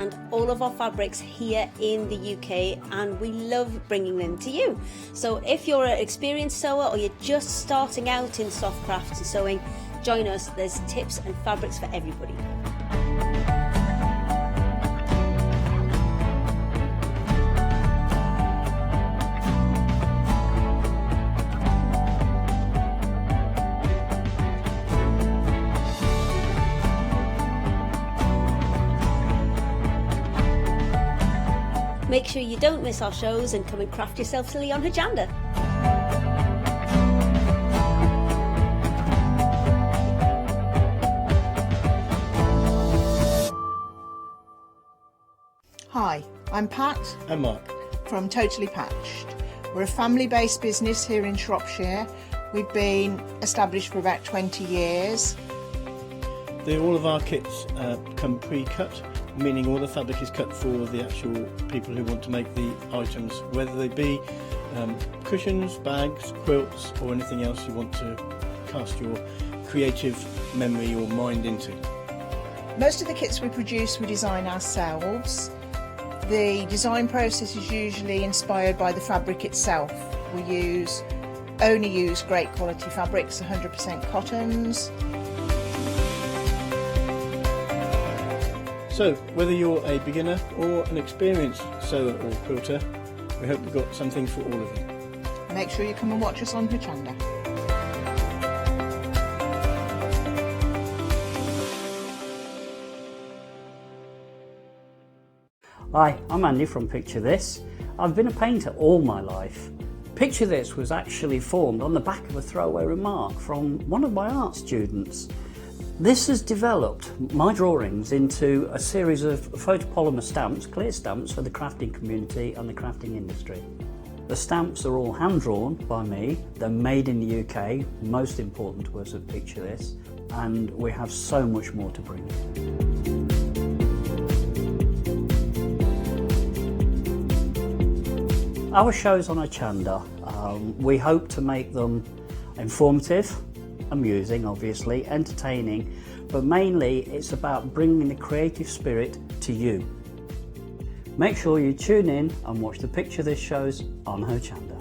and all of our fabrics here in the UK, and we love bringing them to you. So if you're an experienced sewer or you're just starting out in soft crafts and sewing, join us. There's tips and fabrics for everybody. Make sure you don't miss our shows and come and craft yourself silly on Hochanda. Hi, I'm Pat. And Mark. From Totally Patched. We're a family-based business here in Shropshire. We've been established for about 20 years. All of our kits come pre-cut, meaning all the fabric is cut for the actual people who want to make the items, whether they be cushions, bags, quilts or anything else you want to cast your creative memory or mind into. Most of the kits we produce we design ourselves. The design process is usually inspired by the fabric itself. We only use great quality fabrics, 100% cottons. So, whether you're a beginner or an experienced sewer or quilter, we hope we've got something for all of you. Make sure you come and watch us on Hochanda. Hi, I'm Andy from Picture This. I've been a painter all my life. Picture This was actually formed on the back of a throwaway remark from one of my art students. This has developed my drawings into a series of photopolymer stamps, clear stamps for the crafting community and the crafting industry. The stamps are all hand-drawn by me, they're made in the UK, most important to us at Picture This, and we have so much more to bring. Our shows on Hochanda, we hope to make them informative, amusing obviously, entertaining, but mainly it's about bringing the creative spirit to you. Make sure you tune in and watch the Picture This shows on Hochanda.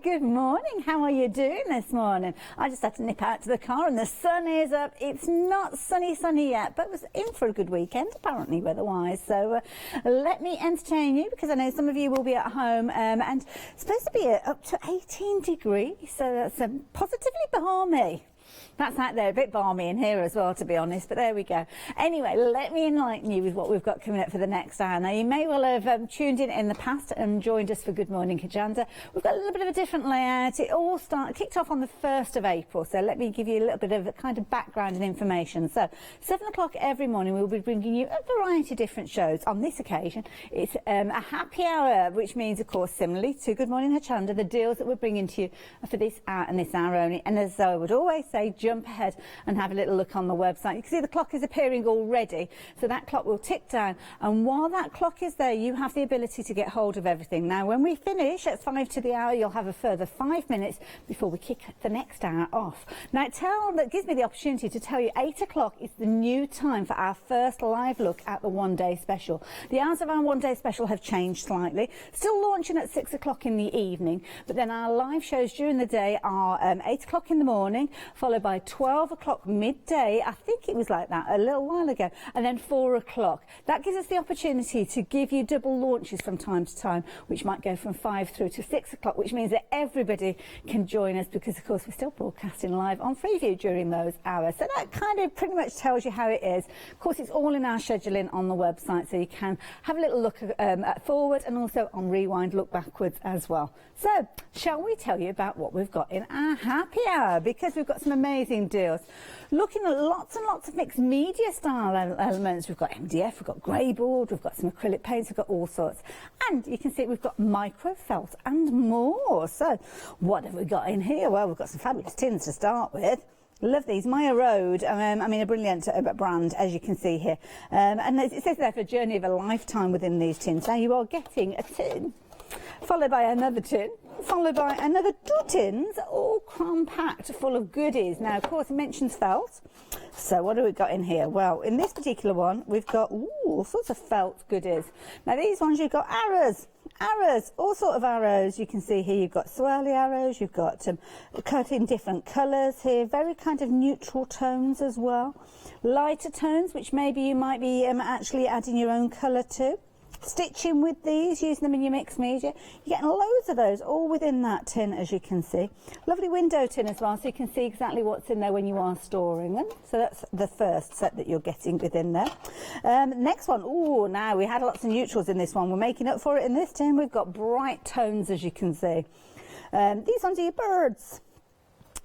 Good morning, how are you doing this morning? I just had to nip out to the car and the sun is up. It's not sunny yet, but it was in for a good weekend apparently weather-wise. So let me entertain you because I know some of you will be at home and it's supposed to be up to 18 degrees, so that's positively balmy. That's out there, a bit balmy in here as well, to be honest, but there we go. Anyway, let me enlighten you with what we've got coming up for the next hour. Now, you may well have tuned in the past and joined us for Good Morning Hochanda. We've got a little bit of a different layout. It all kicked off on the 1st of April, so let me give you a little bit of a kind of background and information. So, 7 o'clock every morning, we'll be bringing you a variety of different shows. On this occasion, it's a happy hour, which means, of course, similarly to Good Morning Hochanda, the deals that we're bringing to you are for this hour and this hour only. And as I would always say, jump ahead and have a little look on the website. You can see the clock is appearing already, so that clock will tick down, and while that clock is there you have the ability to get hold of everything. Now when we finish at 5 to the hour, you'll have a further 5 minutes before we kick the next hour off. Now that gives me the opportunity to tell you 8 o'clock is the new time for our first live look at the one-day special. The hours of our one-day special have changed slightly, still launching at 6 o'clock in the evening, but then our live shows during the day are 8 o'clock in the morning, followed by 12 o'clock midday. I think it was like that a little while ago, and then 4 o'clock. That gives us the opportunity to give you double launches from time to time, which might go from 5 through to 6 o'clock, which means that everybody can join us because, of course, we're still broadcasting live on Freeview during those hours. So that kind of pretty much tells you how it is. Of course, it's all in our scheduling on the website, so you can have a little look at forward and also on rewind, look backwards as well. So, shall we tell you about what we've got in our happy hour? Because we've got some some amazing deals. Looking at lots and lots of mixed media style elements. We've got MDF, we've got grey board, we've got some acrylic paints, we've got all sorts. And you can see we've got micro felt and more. So what have we got in here? Well, we've got some fabulous tins to start with. Love these. Maya Road, I mean, a brilliant brand, as you can see here. And it says there for a journey of a lifetime within these tins. Now you are getting a tin, followed by another tin, followed by another 2 tins, all cram-packed full of goodies. Now, of course, it mentions felt. So what have we got in here? Well, in this particular one, we've got all sorts of felt goodies. Now, these ones, you've got arrows, all sort of arrows. You can see here you've got swirly arrows, you've got cut in different colours here, very kind of neutral tones as well. Lighter tones, which maybe you might be actually adding your own colour to. Stitching with these, using them in your mixed media. You're getting loads of those all within that tin, as you can see. Lovely window tin as well, so you can see exactly what's in there when you are storing them. So that's the first set that you're getting within there. Next one, now we had lots of neutrals in this one. We're making up for it in this tin. We've got bright tones, as you can see. These ones are your birds.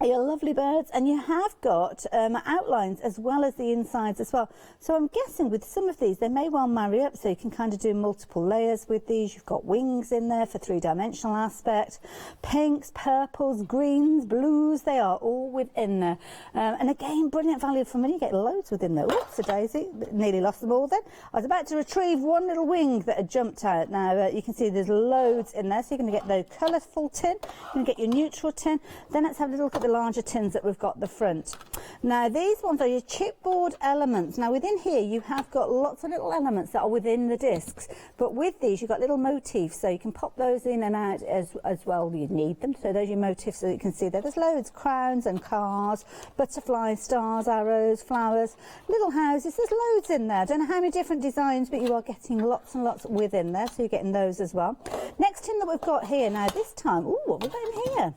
Your lovely birds, and you have got outlines as well as the insides as well. So I'm guessing with some of these they may well marry up, so you can kind of do multiple layers with these. You've got wings in there for 3-dimensional aspect, pinks, purples, greens, blues, they are all within there. And again, brilliant value for money. You get loads within there. Oops, a daisy, nearly lost them all then. I was about to retrieve one little wing that had jumped out. Now you can see there's loads in there, so you're going to get the colourful tin, you're going to get your neutral tin. Then let's have a look at the larger tins that we've got at the front. Now these ones are your chipboard elements. Now within here you have got lots of little elements that are within the discs, but with these you've got little motifs, so you can pop those in and out as well. You need them, so those are your motifs, so you can see there's loads, crowns and cars, butterflies, stars, arrows, flowers, little houses. There's loads in there. I don't know how many different designs, but you are getting lots and lots within there, so you're getting those as well. Next tin that we've got here now, this time, what have we got in here?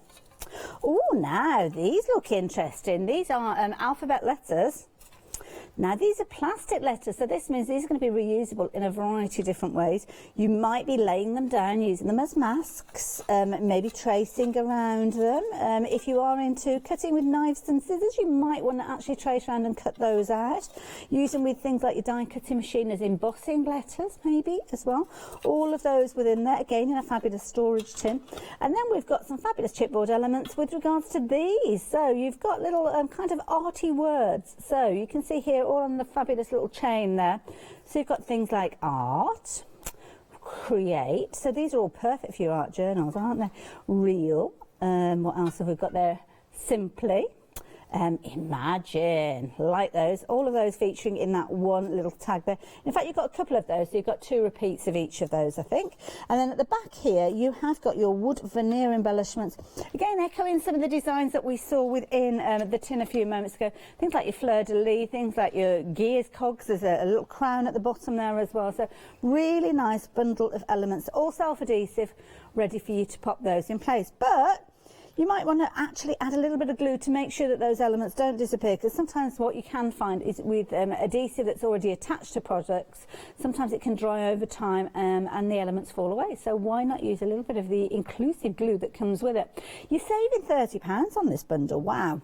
Now these look interesting. These are alphabet letters. Now these are plastic letters, so this means these are going to be reusable in a variety of different ways. You might be laying them down, using them as masks, maybe tracing around them. If you are into cutting with knives and scissors, you might want to actually trace around and cut those out. Use them with things like your die cutting machine as embossing letters, maybe as well. All of those within there, again in a fabulous storage tin. And then we've got some fabulous chipboard elements with regards to these. So you've got little kind of arty words. So you can see here all on the fabulous little chain there. So you've got things like art, create. So these are all perfect for your art journals, aren't they? Real. What else have we got there? Simply. Imagine, like those, all of those featuring in that one little tag there. In fact, you've got a couple of those, so you've got 2 repeats of each of those, I think. And then at the back here, you have got your wood veneer embellishments. Again, echoing some of the designs that we saw within the tin a few moments ago. Things like your fleur-de-lis, things like your gears cogs. There's a little crown at the bottom there as well. So really nice bundle of elements, all self-adhesive, ready for you to pop those in place. But you might want to actually add a little bit of glue to make sure that those elements don't disappear, because sometimes what you can find is with adhesive that's already attached to products, sometimes it can dry over time and the elements fall away. So why not use a little bit of the inclusive glue that comes with it? You're saving £30 on this bundle. Wow.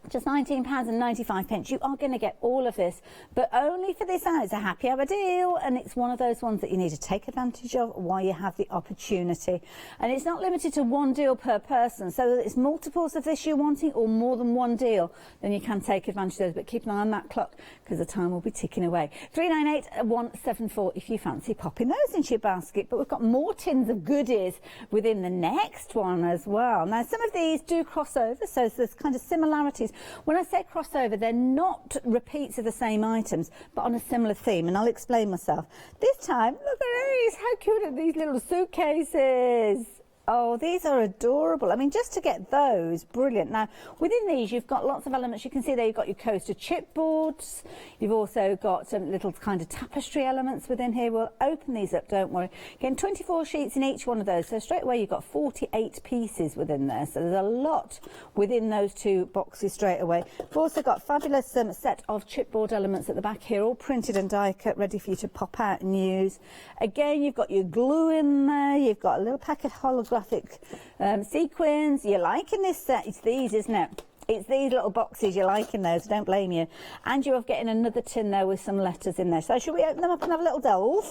Just £19.95. You are going to get all of this, but only for this hour. It's a happy hour deal, and it's one of those ones that you need to take advantage of while you have the opportunity. And it's not limited to one deal per person, so that it's multiples of this you're wanting or more than one deal, then you can take advantage of those. But keep an eye on that clock, because the time will be ticking away. 398174 if you fancy popping those into your basket. But we've got more tins of goodies within the next one as well. Now, some of these do cross over, so there's kind of similarities. When I say crossover, they're not repeats of the same items, but on a similar theme, and I'll explain myself. This time, look at these, how cute are these little suitcases? Oh, these are adorable. I mean, just to get those, brilliant. Now, within these, you've got lots of elements. You can see there you've got your coaster chipboards. You've also got some little kind of tapestry elements within here. We'll open these up, don't worry. Again, 24 sheets in each one of those. So straight away, you've got 48 pieces within there. So there's a lot within those 2 boxes straight away. We've also got fabulous set of chipboard elements at the back here, all printed and die cut, ready for you to pop out and use. Again, you've got your glue in there. You've got a little packet holographic sequins. You're liking this set. It's these, isn't it? It's these little boxes, you're liking those, don't blame you. And you're getting another tin there with some letters in there. So should we open them up and have a little delve?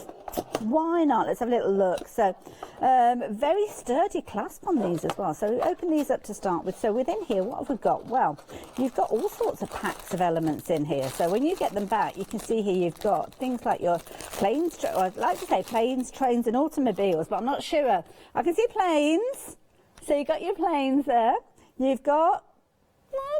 Why not? Let's have a little look. So very sturdy clasp on these as well. So we open these up to start with. So within here, what have we got? Well, you've got all sorts of packs of elements in here. So when you get them back, you can see here you've got things like your planes, or I'd like to say planes, trains and automobiles, but I'm not sure. I can see planes. So you've got your planes there. You've got,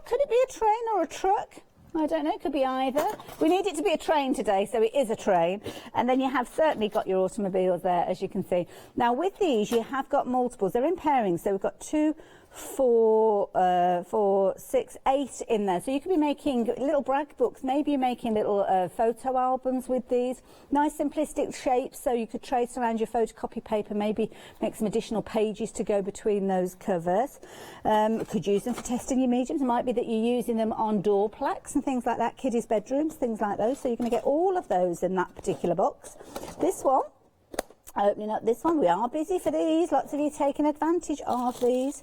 could it be a train or a truck? I don't know, it could be either. We need it to be a train today, so it is a train. And then you have certainly got your automobiles there, as you can see. Now with these, you have got multiples. They're in pairings, so we've got 2, 4, 6, 8 in there. So you could be making little brag books. Maybe you're making little photo albums with these. Nice simplistic shapes, so you could trace around your photocopy paper, maybe make some additional pages to go between those covers. Could use them for testing your mediums. It might be that you're using them on door plaques and things like that, kiddies' bedrooms, things like those. So you're going to get all of those in that particular box. This one, opening up this one, we are busy for these, lots of you taking advantage of these.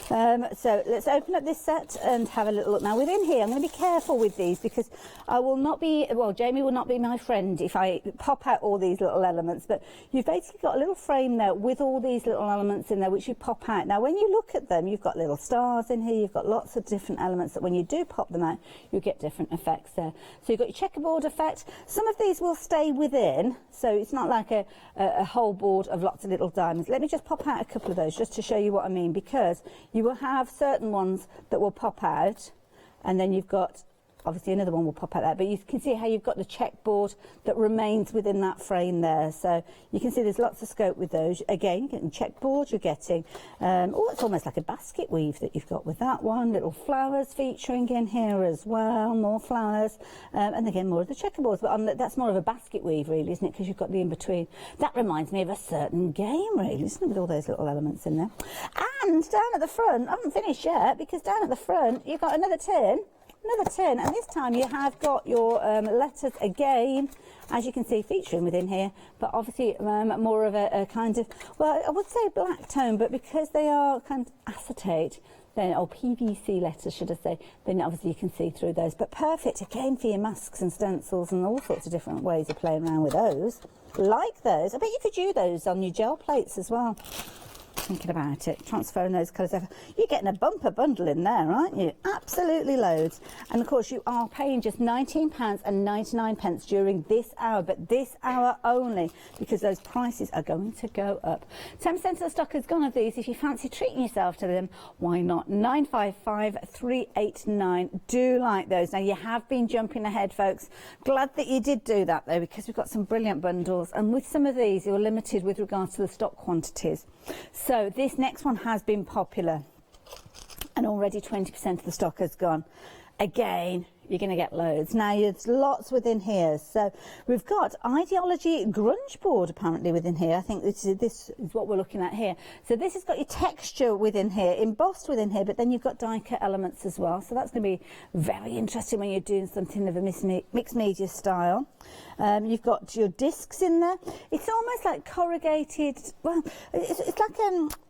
So let's open up this set and have a little look. Now within here, I'm going to be careful with these because I will not be, well, Jamie will not be my friend if I pop out all these little elements, but you've basically got a little frame there with all these little elements in there which you pop out. Now when you look at them, you've got little stars in here, you've got lots of different elements that when you do pop them out, you get different effects there. So you've got your checkerboard effect. Some of these will stay within, so it's not like a whole board of lots of little diamonds. Let me just pop out a couple of those just to show you what I mean, because you will have certain ones that will pop out, and then you've got obviously another one will pop out there, but you can see how you've got the checkboard that remains within that frame there. So you can see there's lots of scope with those. Again, you're getting checkboard, you're getting oh, it's almost like a basket weave that you've got with that one. Little flowers featuring in here as well, more flowers, and again more of the checkerboards, but that's more of a basket weave really, isn't it, because you've got the in between. That reminds me of a certain game really, isn't it, with all those little elements in there. And down at the front, I haven't finished yet, because down at the front you've got another tin, and this time you have got your letters again, as you can see, featuring within here, but obviously more of a kind of, well, I would say black tone, but because they are kind of acetate, then, or PVC letters should I say, then obviously you can see through those. But perfect again for your masks and stencils and all sorts of different ways of playing around with those. Like those, I bet you could use those on your gel plates as well. Thinking about it, transferring those colours over. You're getting a bumper bundle in there, aren't you? Absolutely loads. And of course you are paying just £19.99 during this hour, but this hour only, because those prices are going to go up. 10% of the stock has gone of these. If you fancy treating yourself to them, why not? 955389. Do like those. Now you have been jumping ahead, folks. Glad that you did do that though, because we've got some brilliant bundles, and with some of these you're limited with regards to the stock quantities. So this next one has been popular, and already 20% of the stock has gone. Again, you're going to get loads. Now, there's lots within here. So we've got Ideology Grunge board apparently within here. I think this is what we're looking at here. So this has got your texture within here, embossed within here, but then you've got die cut elements as well. So that's going to be very interesting when you're doing something of a mixed media style. You've got your discs in there. It's almost like corrugated, well, it's like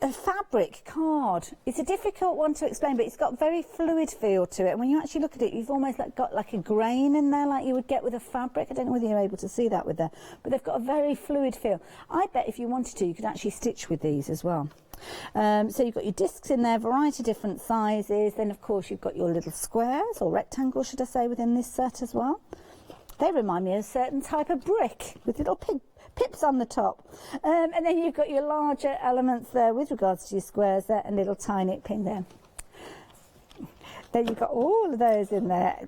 a fabric card. It's a difficult one to explain, but it's got very fluid feel to it. And when you actually look at it, you've almost got like a grain in there like you would get with a fabric. I don't know whether you're able to see that with there, but they've got a very fluid feel. I bet if you wanted to, you could actually stitch with these as well. So you've got your discs in there, variety of different sizes. Then of course you've got your little squares, or rectangles should I say, within this set as well. They remind me of a certain type of brick with little pips on the top. And then you've got your larger elements there with regards to your squares there, and little tiny pin there. Then you've got all of those in there.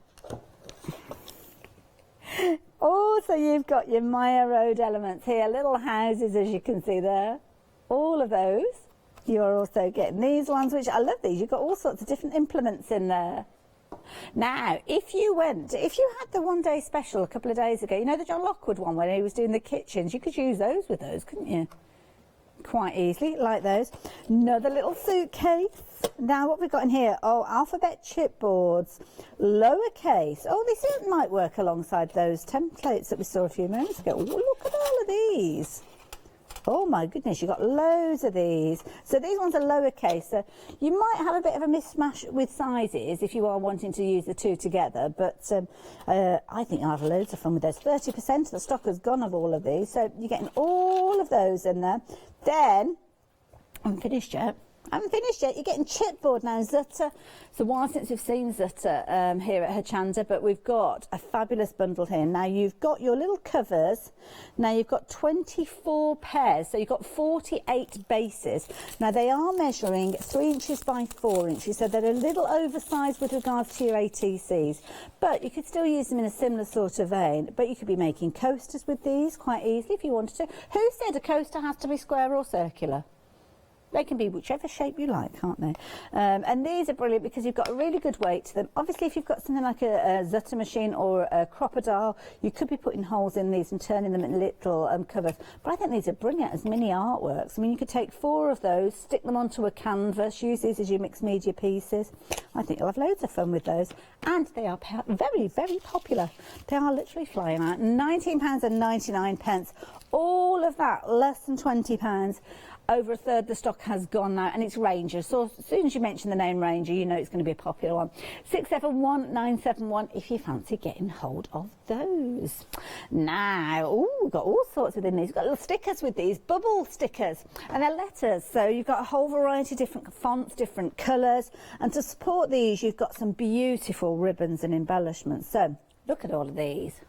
Also, you've got your Maya Road elements here, little houses as you can see there. All of those. You're also getting these ones, which I love these. You've got all sorts of different implements in there. Now, if you had the one day special a couple of days ago, you know the John Lockwood one where he was doing the kitchens, you could use those with those, couldn't you? Quite easily, like those. Another little suitcase. Now what we've got in here, oh, alphabet chipboards, lowercase. Oh, this might work alongside those templates that we saw a few moments ago. Oh, look at all of these. Oh my goodness, you've got loads of these. So these ones are lowercase, so you might have a bit of a mismatch with sizes if you are wanting to use the two together, but I think I'll have loads of fun with those. 30% of the stock has gone of all of these, so you're getting all of those in there. Then, I haven't finished yet. You're getting chipboard now, Zutta. It's a while since we've seen Zutta here at Hochanda, but we've got a fabulous bundle here. Now you've got your little covers. Now you've got 24 pairs, so you've got 48 bases. Now they are measuring 3 inches by 4 inches, so they're a little oversized with regards to your ATCs, but you could still use them in a similar sort of vein. But you could be making coasters with these quite easily if you wanted to. Who said a coaster has to be square or circular? They can be whichever shape you like, can't they? And these are brilliant because you've got a really good weight to them. Obviously, if you've got something like a Zutta machine or a crocodile, you could be putting holes in these and turning them into little covers. But I think these are brilliant as mini artworks. I mean, you could take 4 of those, stick them onto a canvas, use these as your mixed media pieces. I think you'll have loads of fun with those. And they are very, very popular. They are literally flying out. £19.99. All of that, less than £20. Over a third the stock has gone now, and it's Ranger. So as soon as you mention the name Ranger, you know it's going to be a popular one. 671971 if you fancy getting hold of those. Now, we've got all sorts within these. We've got little stickers with these, bubble stickers, and they're letters. So you've got a whole variety of different fonts, different colours, and to support these, you've got some beautiful ribbons and embellishments. So look at all of these.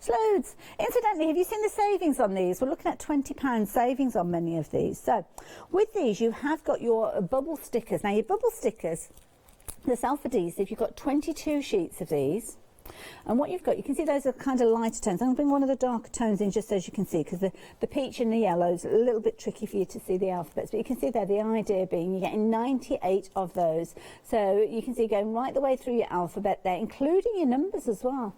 There's loads. Incidentally, have you seen the savings on these? We're looking at £20 savings on many of these. So with these, you have got your bubble stickers. Now, your bubble stickers, they're self-adhesive. You've got 22 sheets of these. And what you've got, you can see those are kind of lighter tones. I'm going to bring one of the darker tones in just so as you can see, because the peach and the yellow is a little bit tricky for you to see the alphabets. But you can see there, the idea being you're getting 98 of those. So you can see going right the way through your alphabet there, including your numbers as well.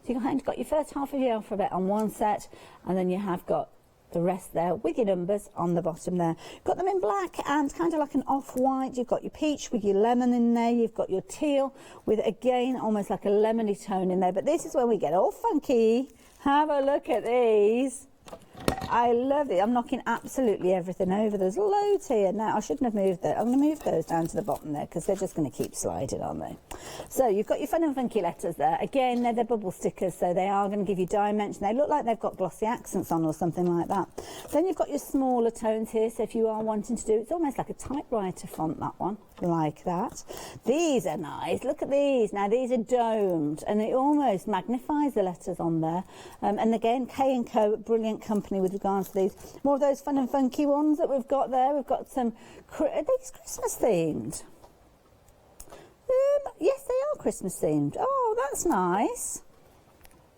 So you've got your first half of your alphabet on one set, and then you have got the rest there with your numbers on the bottom there. Got them in black and kind of like an off-white. You've got your peach with your lemon in there. You've got your teal with, again, almost like a lemony tone in there. But this is where we get all funky. Have a look at these. I love it. I'm knocking absolutely everything over. There's loads here. Now, I shouldn't have moved that. I'm going to move those down to the bottom there because they're just going to keep sliding, aren't they? So you've got your fun and funky letters there. Again, they're bubble stickers, so they are going to give you dimension. They look like they've got glossy accents on or something like that. Then you've got your smaller tones here, so if you are wanting to do, it's almost like a typewriter font, that one, like that. These are nice. Look at these. Now, these are domed, and it almost magnifies the letters on there. And again, K&Co, brilliant company with regards to these. More of those fun and funky ones that we've got there. We've got some, are these Christmas themed? Yes, they are Christmas themed. Oh, that's nice.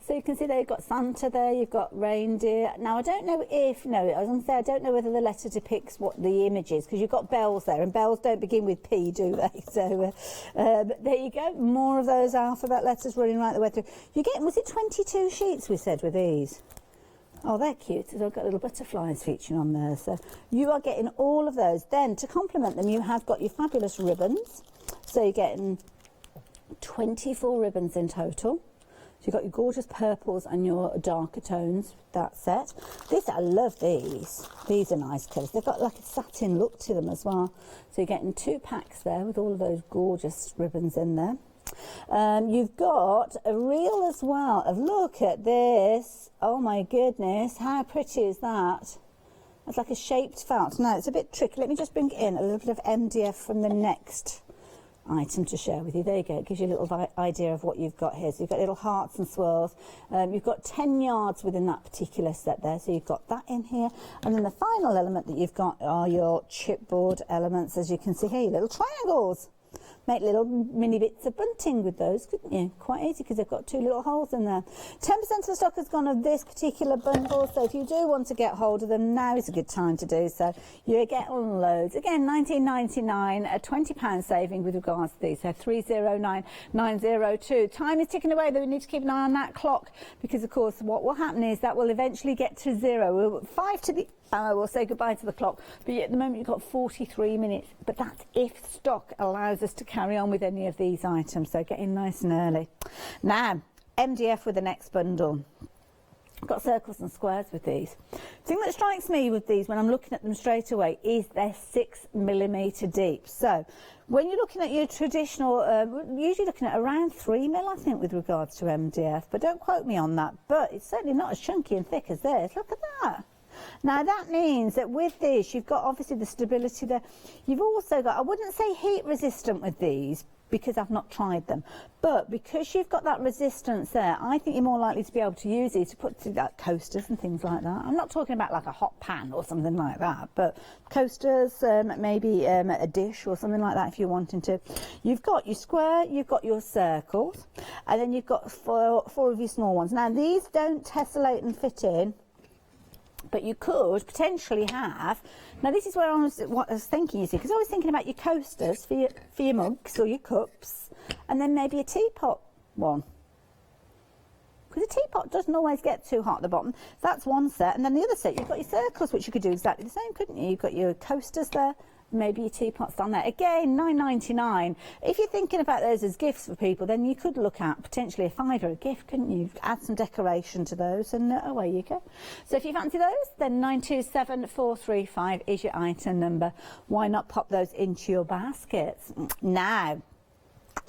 So you can see they've got Santa there, you've got reindeer. Now, I don't know if, no, I was going to say, I don't know whether the letter depicts what the image is, because you've got bells there, and bells don't begin with P, do they? So, but there you go, more of those alphabet letters running right the way through. You get, was it 22 sheets we said with these? Oh, they're cute. So I've got little butterflies featuring on there. So you are getting all of those. Then, to complement them, you have got your fabulous ribbons. So you're getting 24 ribbons in total. So you've got your gorgeous purples and your darker tones, that set. I love these. These are nice colours. They've got like a satin look to them as well. So you're getting 2 packs there with all of those gorgeous ribbons in there. You've got a reel as well of, look at this. Oh my goodness, how pretty is that? It's like a shaped felt. Now, it's a bit tricky. Let me just bring in a little bit of MDF from the next item to share with you. There you go. It gives you a little idea of what you've got here. So you've got little hearts and swirls. You've got 10 yards within that particular set there. So you've got that in here. And then the final element that you've got are your chipboard elements. As you can see here, your little triangles. Make little mini bits of bunting with those, couldn't you? Quite easy because they've got 2 little holes in there. 10% of the stock has gone of this particular bundle, so if you do want to get hold of them, now is a good time to do so. You get loads. Again, $19.99, a £20 saving with regards to these, so 309902. Time is ticking away, though we need to keep an eye on that clock because, of course, what will happen is that will eventually get to 0. 5 to the we'll say goodbye to the clock, but at the moment you've got 43 minutes, but that's if stock allows us to carry on with any of these items, so get in nice and early. Now, MDF with the next bundle. I've got circles and squares with these. The thing that strikes me with these when I'm looking at them straight away is they're 6mm deep. So when you're looking at your traditional, usually looking at around 3mm, I think, with regards to MDF, but don't quote me on that. But it's certainly not as chunky and thick as this. Look at that. Now that means that with this, you've got obviously the stability there. You've also got, I wouldn't say heat resistant with these, because I've not tried them, but because you've got that resistance there, I think you're more likely to be able to use these to put to like coasters and things like that. I'm not talking about like a hot pan or something like that, but coasters, maybe a dish or something like that if you're wanting to. You've got your square, you've got your circles, and then you've got four of your small ones. Now these don't tessellate and fit in, but you could potentially have, now this is where what I was thinking, you see, because I was thinking about your coasters for your mugs or your cups, and then maybe a teapot one. Because a teapot doesn't always get too hot at the bottom. So that's one set, and then the other set, you've got your circles, which you could do exactly the same, couldn't you? You've got your coasters there, maybe your teapots down there. Again, $9.99. If you're thinking about those as gifts for people, then you could look at potentially a £5 a gift, couldn't you? Add some decoration to those and away you go. So if you fancy those, then 927435 is your item number. Why not pop those into your baskets? Now,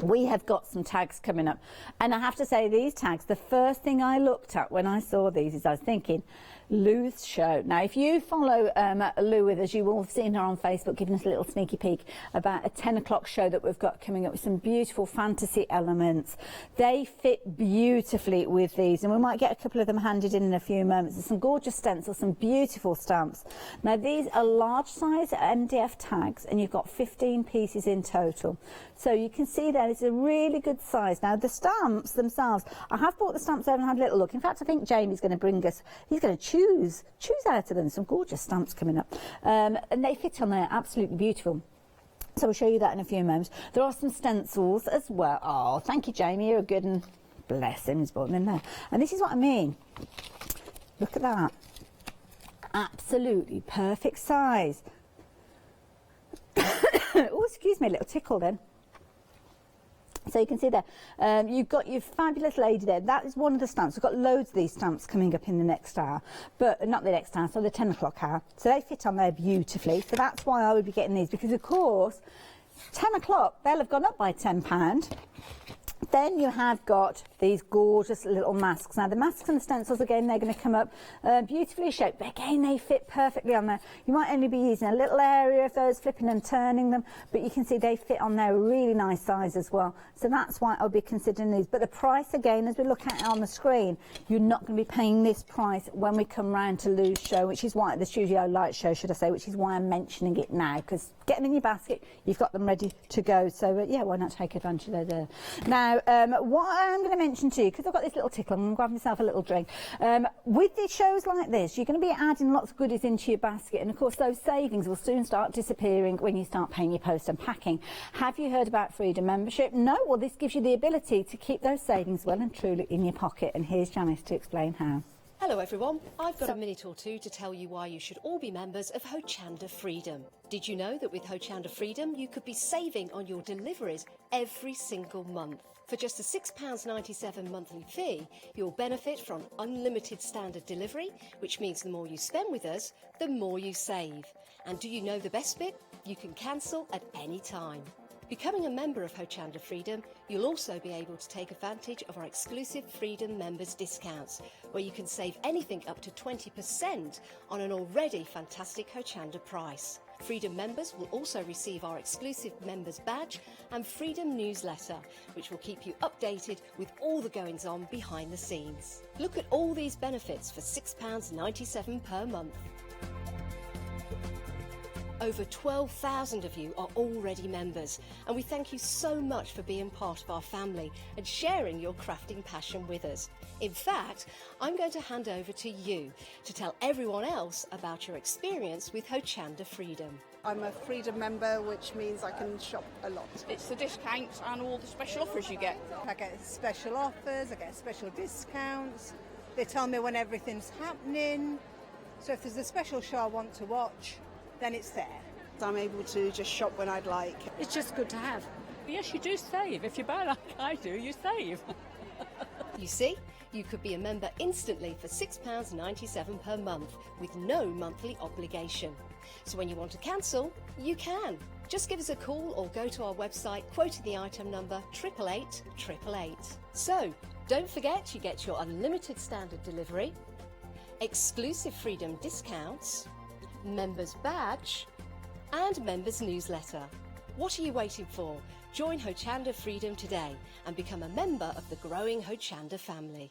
we have got some tags coming up, and I have to say these tags, the first thing I looked at when I saw these is I was thinking Lou's show. Now if you follow Lou with us, you will have seen her on Facebook giving us a little sneaky peek about a 10 o'clock show that we've got coming up with some beautiful fantasy elements. They fit beautifully with these, and we might get a couple of them handed in a few moments. There's some gorgeous stencils, some beautiful stamps. Now these are large size MDF tags, and you've got 15 pieces in total. So you can see there it's a really good size. Now the stamps themselves, I have brought the stamps over and had a little look. In fact, I think Jamie's going to bring us, he's going to choose out of them. Some gorgeous stamps coming up, and they fit on there absolutely beautiful. So we'll show you that in a few moments. There are some stencils as well. Oh, thank you, Jamie, you're a good one. Bless him, he's brought them in there. And this is what I mean. Look at that. Absolutely perfect size. Oh, excuse me, a little tickle then. So you can see there, you've got your fabulous lady there. That is one of the stamps. We've got loads of these stamps coming up in the next hour, but not the next hour, so the 10 o'clock hour. So they fit on there beautifully. So that's why I would be getting these, because of course, 10 o'clock, they'll have gone up by £10. Then you have got these gorgeous little masks. Now the masks and the stencils, again, they're going to come up beautifully shaped, but again, they fit perfectly on there. You might only be using a little area of those, flipping and turning them, but you can see they fit on there a really nice size as well. So that's why I'll be considering these. But the price, again, as we look at it on the screen, you're not going to be paying this price when we come round to Lou's show, which is why, the Studio Light show, should I say, which is why I'm mentioning it now, because get them in your basket, you've got them ready to go. So yeah, why not take advantage of those? Now, what I'm going to mention to you, because I've got this little tickle, I'm going to grab myself a little drink. With these shows like this, you're going to be adding lots of goodies into your basket, and of course those savings will soon start disappearing when you start paying your post and packing. Have you heard about Freedom membership? No? Well, this gives you the ability to keep those savings well and truly in your pocket, and here's Janice to explain how. Hello everyone, I've got a minute or two to tell you why you should all be members of Hochanda Freedom. Did you know that with Hochanda Freedom you could be saving on your deliveries every single month? For just a £6.97 monthly fee, you'll benefit from unlimited standard delivery, which means the more you spend with us, the more you save. And do you know the best bit? You can cancel at any time. Becoming a member of Hochanda Freedom, you'll also be able to take advantage of our exclusive Freedom members discounts, where you can save anything up to 20% on an already fantastic Hochanda price. Freedom members will also receive our exclusive members badge and Freedom newsletter, which will keep you updated with all the goings on behind the scenes. Look at all these benefits for £6.97 per month. Over 12,000 of you are already members, and we thank you so much for being part of our family and sharing your crafting passion with us. In fact, I'm going to hand over to you to tell everyone else about your experience with Hochanda Freedom. I'm a Freedom member, which means I can shop a lot. It's the discounts and all the special offers you get. I get special offers, I get special discounts. They tell me when everything's happening. So if there's a special show I want to watch, then it's there. I'm able to just shop when I'd like. It's just good to have. Yes, you do save. If you buy like I do, you save. You see, you could be a member instantly for £6.97 per month with no monthly obligation. So when you want to cancel, you can. Just give us a call or go to our website quoting the item number 888 888. So don't forget you get your unlimited standard delivery, exclusive Freedom discounts, members badge and members newsletter. What are you waiting for? Join Hochanda Freedom today and become a member of the growing Hochanda family.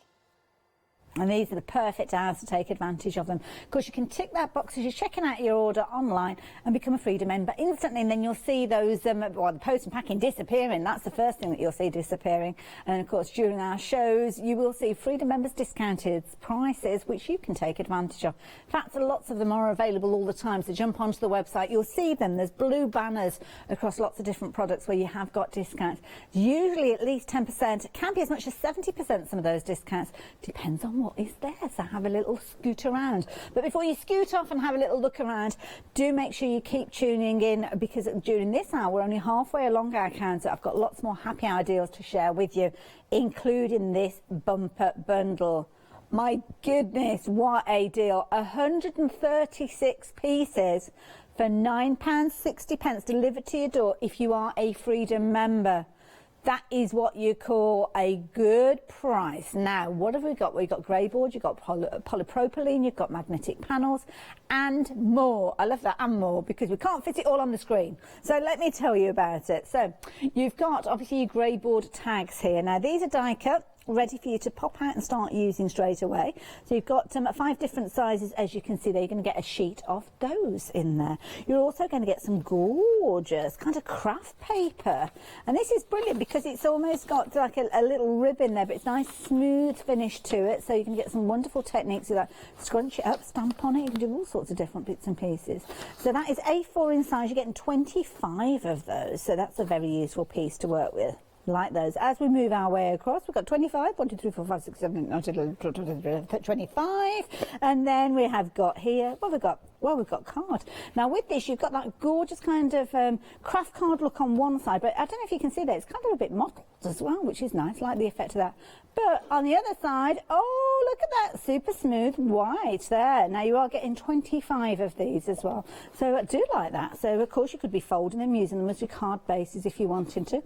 And these are the perfect hours to take advantage of them. Of course, you can tick that box as you're checking out your order online and become a Freedom member instantly, and then you'll see those, well, the post and packing disappearing. That's the first thing that you'll see disappearing. And of course, during our shows, you will see Freedom members discounted prices, which you can take advantage of. In fact, lots of them are available all the time, so jump onto the website. You'll see them. There's blue banners across lots of different products where you have got discounts. Usually at least 10%. It can be as much as 70% some of those discounts. Depends on what is there, so have a little scoot around. But before you scoot off and have a little look around, do make sure you keep tuning in, because during this hour we're only halfway along our counter. I've got lots more happy hour deals to share with you, including this bumper bundle. My goodness, what a deal. 136 pieces for £9.60 delivered to your door if you are a Freedom member. That is what you call a good price. Now, what have we got? We've got grey board, you've got polypropylene, you've got magnetic panels, and more. I love that, and more, because we can't fit it all on the screen. So let me tell you about it. So you've got, obviously, your grey board tags here. Now, these are die cut, ready for you to pop out and start using straight away. So you've got 5 different sizes, as you can see there. You're going to get a sheet of those in there. You're also going to get some gorgeous kind of craft paper, and this is brilliant because it's almost got like a little rib in there, but it's nice smooth finish to it, so you can get some wonderful techniques with that. Scrunch it up, stamp on it, you can do all sorts of different bits and pieces. So that is A4 in size. You're getting 25 of those, so that's a very useful piece to work with. Like those. As we move our way across, we've got 25, 1, 2, 3, 4, 5, 6, 7, 8, 25, and then we have got here, what have we got? Well, we've got card. Now with this, you've got that gorgeous kind of craft card look on one side, but I don't know if you can see that, it's kind of a bit mottled as well, which is nice, like the effect of that. But on the other side, oh, look at that, super smooth white there. Now you are getting 25 of these as well, so I do like that. So of course you could be folding them, using them as your card bases if you wanted to.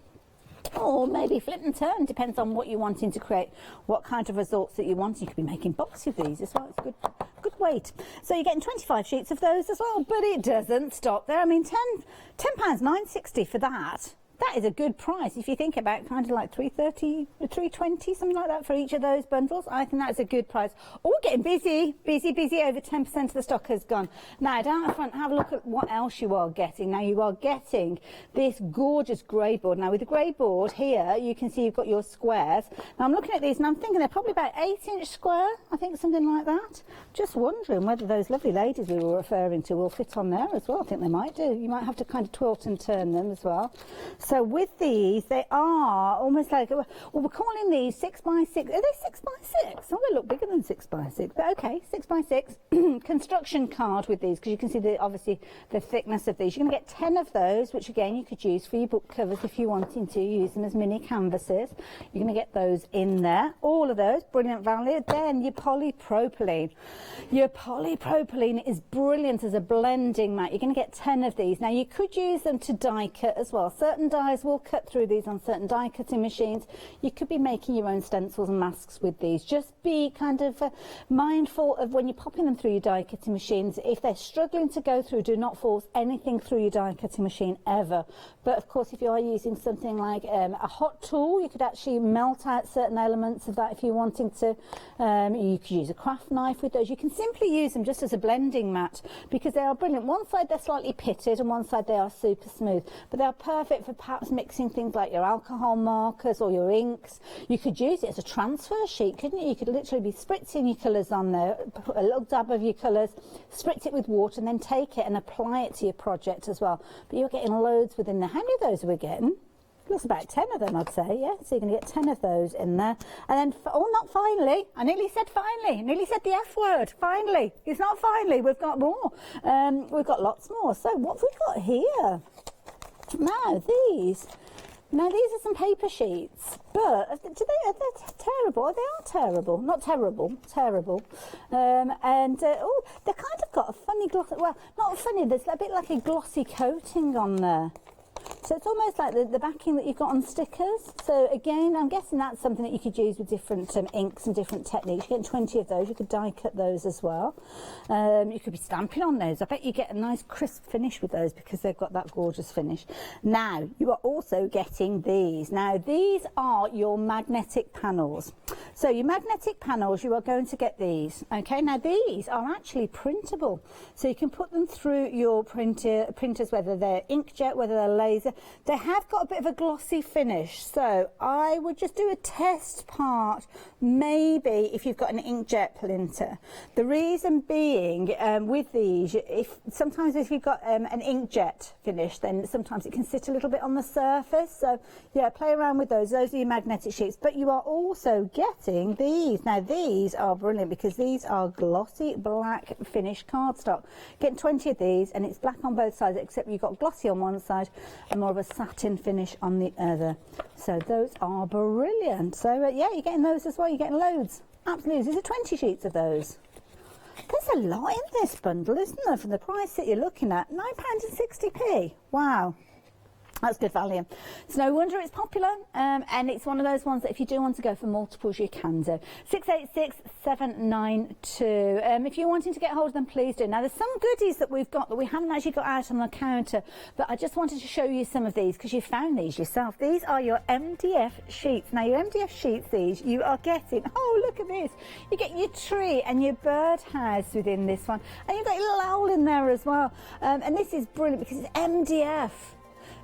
Or maybe flip and turn, depends on what you're wanting to create, what kind of results that you want. You could be making boxes of these as well. It's good weight. So you're getting 25 sheets of those as well, but it doesn't stop there. I mean, £10.960 for that. That is a good price if you think about kind of like £3.30, £3.20, something like that for each of those bundles. I think that's a good price. Oh, getting busy. Over 10% of the stock has gone. Now, down the front, have a look at what else you are getting. Now, you are getting this gorgeous grey board. Now, with the grey board here, you can see you've got your squares. Now, I'm looking at these and I'm thinking they're probably about 8-inch square, I think, something like that. Just wondering whether those lovely ladies we were referring to will fit on there as well. I think they might do. You might have to kind of twilt and turn them as well. So with these, they are almost like, well, we're calling these 6x6. Are they 6x6? Oh, they look bigger than 6x6, but okay, 6x6. Construction card with these, because you can see obviously the thickness of these. You're going to get 10 of those, which again you could use for your book covers if you're wanting to use them as mini canvases. You're going to get those in there. All of those, brilliant value. Then your polypropylene. Your polypropylene is brilliant as a blending mat. You're going to get 10 of these. Now you could use them to die cut as well. Certain dies will cut through these on certain die cutting machines. You could be making your own stencils and masks with these. Just be kind of mindful of when you're popping them through your die cutting machines. If they're struggling to go through, do not force anything through your die cutting machine ever. But of course, if you are using something like a hot tool, you could actually melt out certain elements of that if you're wanting to. You could use a craft knife with those. You can simply use them just as a blending mat because they are brilliant. One side they're slightly pitted and one side they are super smooth, but they are perfect for perhaps mixing things like your alcohol markers or your inks. You could use it as a transfer sheet, couldn't you? You could literally be spritzing your colours on there, put a little dab of your colours, spritz it with water and then take it and apply it to your project as well. But you're getting loads within there. How many of those are we getting? That's about 10 of them, I'd say, yeah. So you're going to get 10 of those in there. And then, oh, not finally. I nearly said finally. I nearly said the F word. Finally. It's not finally. We've got more. We've got lots more. So what have we got here? Now, these Now these are some paper sheets, but are they terrible? They are terrible, not terrible, terrible. Oh, they kind of got a funny gloss. Well, not funny. There's a bit like a glossy coating on there. So it's almost like the backing that you've got on stickers. So again, I'm guessing that's something that you could use with different inks and different techniques. You're getting 20 of those. You could die cut those as well. You could be stamping on those. I bet you get a nice crisp finish with those because they've got that gorgeous finish. Now, you are also getting these. Now, these are your magnetic panels. So your magnetic panels, you are going to get these. Okay, now these are actually printable. So you can put them through your printers, whether they're inkjet, whether they're laser. They have got a bit of a glossy finish, so I would just do a test part, maybe if you've got an inkjet printer. The reason being, with these, sometimes if you've got an inkjet finish, then sometimes it can sit a little bit on the surface. So yeah, play around with those. Those are your magnetic sheets, but you are also getting these. Now these are brilliant because these are glossy black finish cardstock. Getting 20 of these, and it's black on both sides, except you've got glossy on one side and more of a satin finish on the other. So those are brilliant. So yeah, you're getting those as well. You're getting loads. Absolutely. These are 20 sheets of those. There's a lot in this bundle, isn't there, for the price that you're looking at? £9.60p. Wow. That's good value. It's no wonder it's popular, and it's one of those ones that if you do want to go for multiples, you can do. 686792. If you're wanting to get hold of them, please do. Now, there's some goodies that we've got that we haven't actually got out on the counter, but I just wanted to show you some of these because you found these yourself. These are your MDF sheets. Now, your MDF sheets, these, you are getting, oh, look at this. You get your tree and your birdhouse within this one, and you've got your little owl in there as well. And this is brilliant because it's MDF.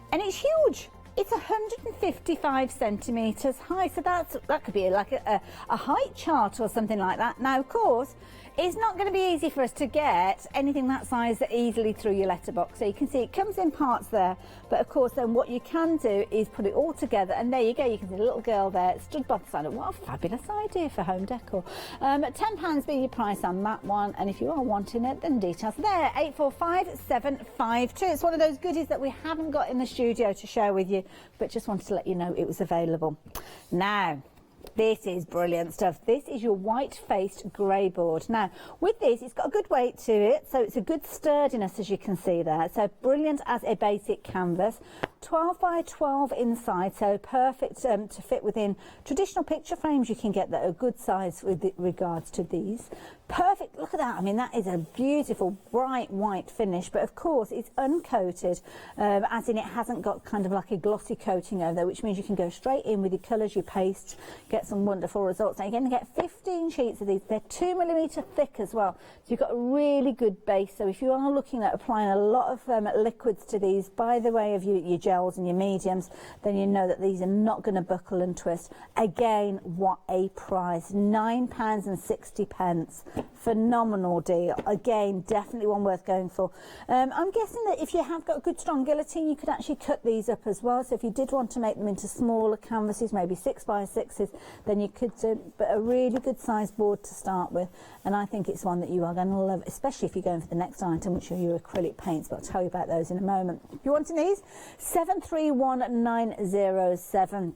And it's huge. It's 155 centimetres high, so that could be like a height chart or something like that. Now, of course, it's not going to be easy for us to get anything that size easily through your letterbox. So you can see it comes in parts there, but of course then what you can do is put it all together, and there you go. You can see a little girl there stood by the side. What a fabulous idea for home decor. £10 be your price on that one, and if you are wanting it, then details there. 845752. It's one of those goodies that we haven't got in the studio to share with you, but just wanted to let you know it was available. Now, this is brilliant stuff. This is your white-faced grey board. Now, with this, it's got a good weight to it, so it's a good sturdiness, as you can see there. So brilliant as a basic canvas. 12 by 12 inside, so perfect to fit within traditional picture frames you can get that are good size with regards to these. Perfect, look at that. I mean, that is a beautiful bright white finish, but of course it's uncoated, as in it hasn't got kind of like a glossy coating over there, which means you can go straight in with your colours, your pastes, get some wonderful results. Now you're going to get 15 sheets of these. They're 2mm thick as well, so you've got a really good base. So if you are looking at applying a lot of liquids to these by the way of your gels and your mediums, then you know that these are not going to buckle and twist. Again, what a price, £9.60. Phenomenal deal. Again, definitely one worth going for. I'm guessing that if you have got a good strong guillotine, you could actually cut these up as well. So if you did want to make them into smaller canvases, maybe 6x6s, then you could do, but a really good size board to start with. And I think it's one that you are going to love, especially if you're going for the next item, which are your acrylic paints, but I'll tell you about those in a moment. You wanting these? 731907.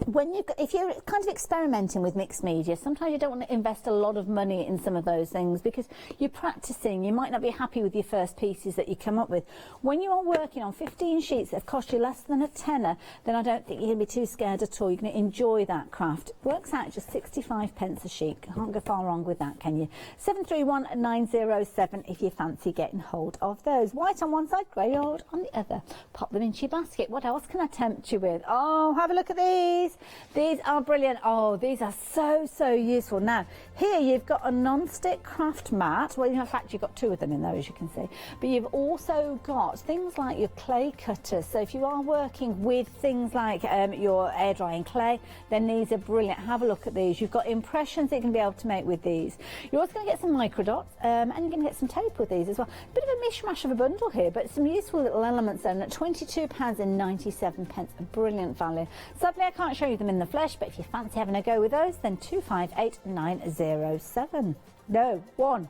If you're kind of experimenting with mixed media, sometimes you don't want to invest a lot of money in some of those things because you're practicing. You might not be happy with your first pieces that you come up with. When you are working on 15 sheets that have cost you less than a tenner, then I don't think you're going to be too scared at all. You're going to enjoy that craft. It works out just 65p a sheet. Can't go far wrong with that, can you? 731907 if you fancy getting hold of those. White on one side, grey on the other. Pop them into your basket. What else can I tempt you with? Oh, have a look at these. These are brilliant. Oh, these are so useful. Now, here you've got a non-stick craft mat. Well, in fact, you've got two of them in there, as you can see. But you've also got things like your clay cutters. So if you are working with things like your air drying clay, then these are brilliant. Have a look at these. You've got impressions that you can be able to make with these. You're also going to get some micro dots, and you're going to get some tape with these as well. Bit of a mishmash of a bundle here, but some useful little elements then at £22.97. A brilliant value. Sadly, I can't show you them in the flesh, but if you fancy having a go with those, then 258907. No, one.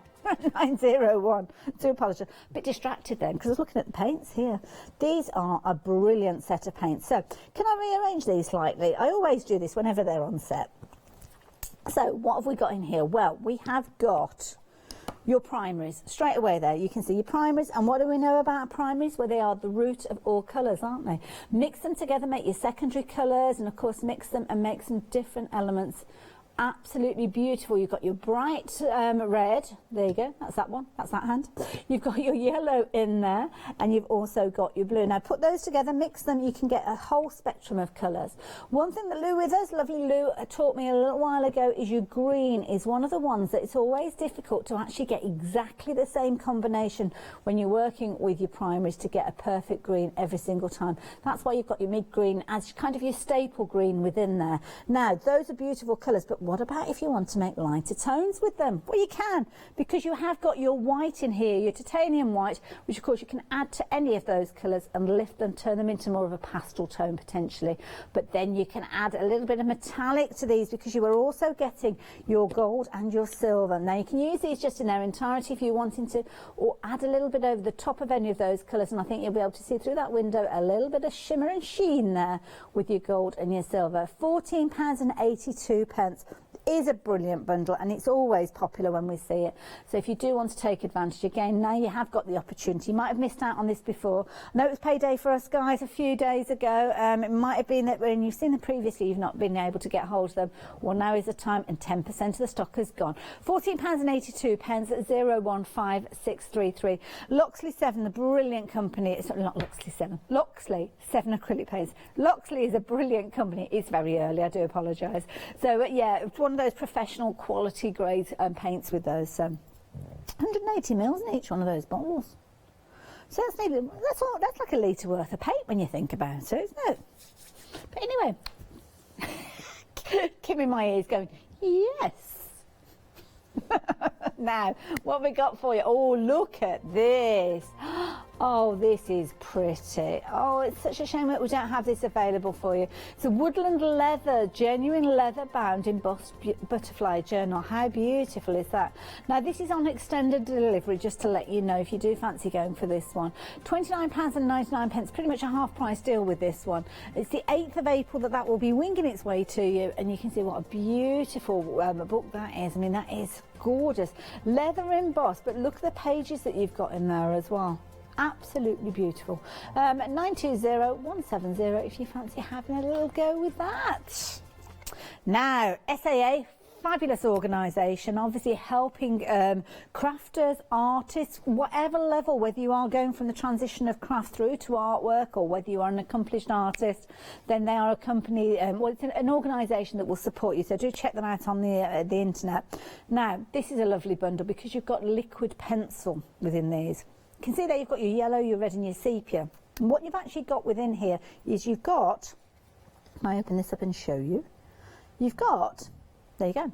901. Do apologise. A bit distracted then because I was looking at the paints here. These are a brilliant set of paints. So can I rearrange these slightly? I always do this whenever they're on set. So what have we got in here? Well, we have got your primaries. Straight away there, you can see your primaries. And what do we know about primaries? Well, they are the root of all colours, aren't they? Mix them together, make your secondary colours, and of course mix them and make some different elements. Absolutely beautiful. You've got your bright red, there you go, that's that one, that's that hand. You've got your yellow in there, and you've also got your blue. Now put those together, mix them, you can get a whole spectrum of colours. One thing that Lou with us, lovely Lou, taught me a little while ago is your green is one of the ones that it's always difficult to actually get exactly the same combination when you're working with your primaries to get a perfect green every single time. That's why you've got your mid-green as kind of your staple green within there. Now those are beautiful colours, but what about if you want to make lighter tones with them? Well, you can, because you have got your white in here, your titanium white, which of course you can add to any of those colours and lift them, turn them into more of a pastel tone potentially. But then you can add a little bit of metallic to these because you are also getting your gold and your silver. Now you can use these just in their entirety if you're wanting to, or add a little bit over the top of any of those colours, and I think you'll be able to see through that window a little bit of shimmer and sheen there with your gold and your silver. £14.82 is a brilliant bundle, and it's always popular when we see it. So if you do want to take advantage, again, now you have got the opportunity. You might have missed out on this before. I know it was payday for us guys a few days ago. It might have been that when you've seen them previously, you've not been able to get hold of them. Well, now is the time, and 10% of the stock has gone. £14.82 at 015633. Loxley 7, the brilliant company. It's not Loxley 7. Loxley 7 acrylic paints. Loxley is a brilliant company. It's very early, I do apologise. So yeah, it's one of those professional quality grade paints with those 180 mils in each one of those bottles. So that's like a litre worth of paint when you think about it, isn't it? But anyway, keep in my ears going, yes. Now, what have we got for you? Oh, look at this. Oh, this is pretty. Oh, it's such a shame that we don't have this available for you. It's a woodland leather, genuine leather bound embossed butterfly journal. How beautiful is that? Now, this is on extended delivery, just to let you know if you do fancy going for this one. £29.99, pretty much a half price deal with this one. It's the 8th of April that will be winging its way to you, and you can see what a beautiful book that is. I mean, that is gorgeous. Leather embossed, but look at the pages that you've got in there as well. Absolutely beautiful. 920170 if you fancy having a little go with that. Now, SAA, fabulous organisation, obviously helping crafters, artists, whatever level, whether you are going from the transition of craft through to artwork or whether you are an accomplished artist, then they are a company, well, it's an organisation that will support you, so do check them out on the internet. Now, this is a lovely bundle because you've got liquid pencil within these. You can see there you've got your yellow, your red and your sepia. And what you've actually got within here is you've got, can I open this up and show you? You've got, there you go.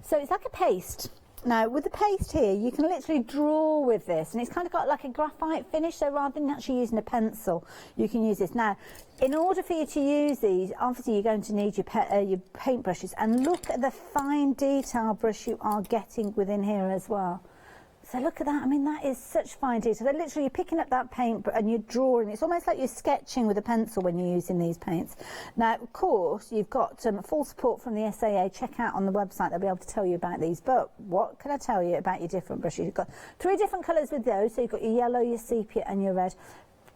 So it's like a paste. Now with the paste here, you can literally draw with this, and it's kind of got like a graphite finish, so rather than actually using a pencil, you can use this. Now, in order for you to use these, obviously you're going to need your paint brushes, and look at the fine detail brush you are getting within here as well. So look at that, I mean, that is such fine detail. So literally you're picking up that paint and you're drawing. It's almost like you're sketching with a pencil when you're using these paints. Now, of course, you've got full support from the SAA. Check out on the website, they'll be able to tell you about these. But what can I tell you about your different brushes? You've got 3 different colours with those. So you've got your yellow, your sepia and your red.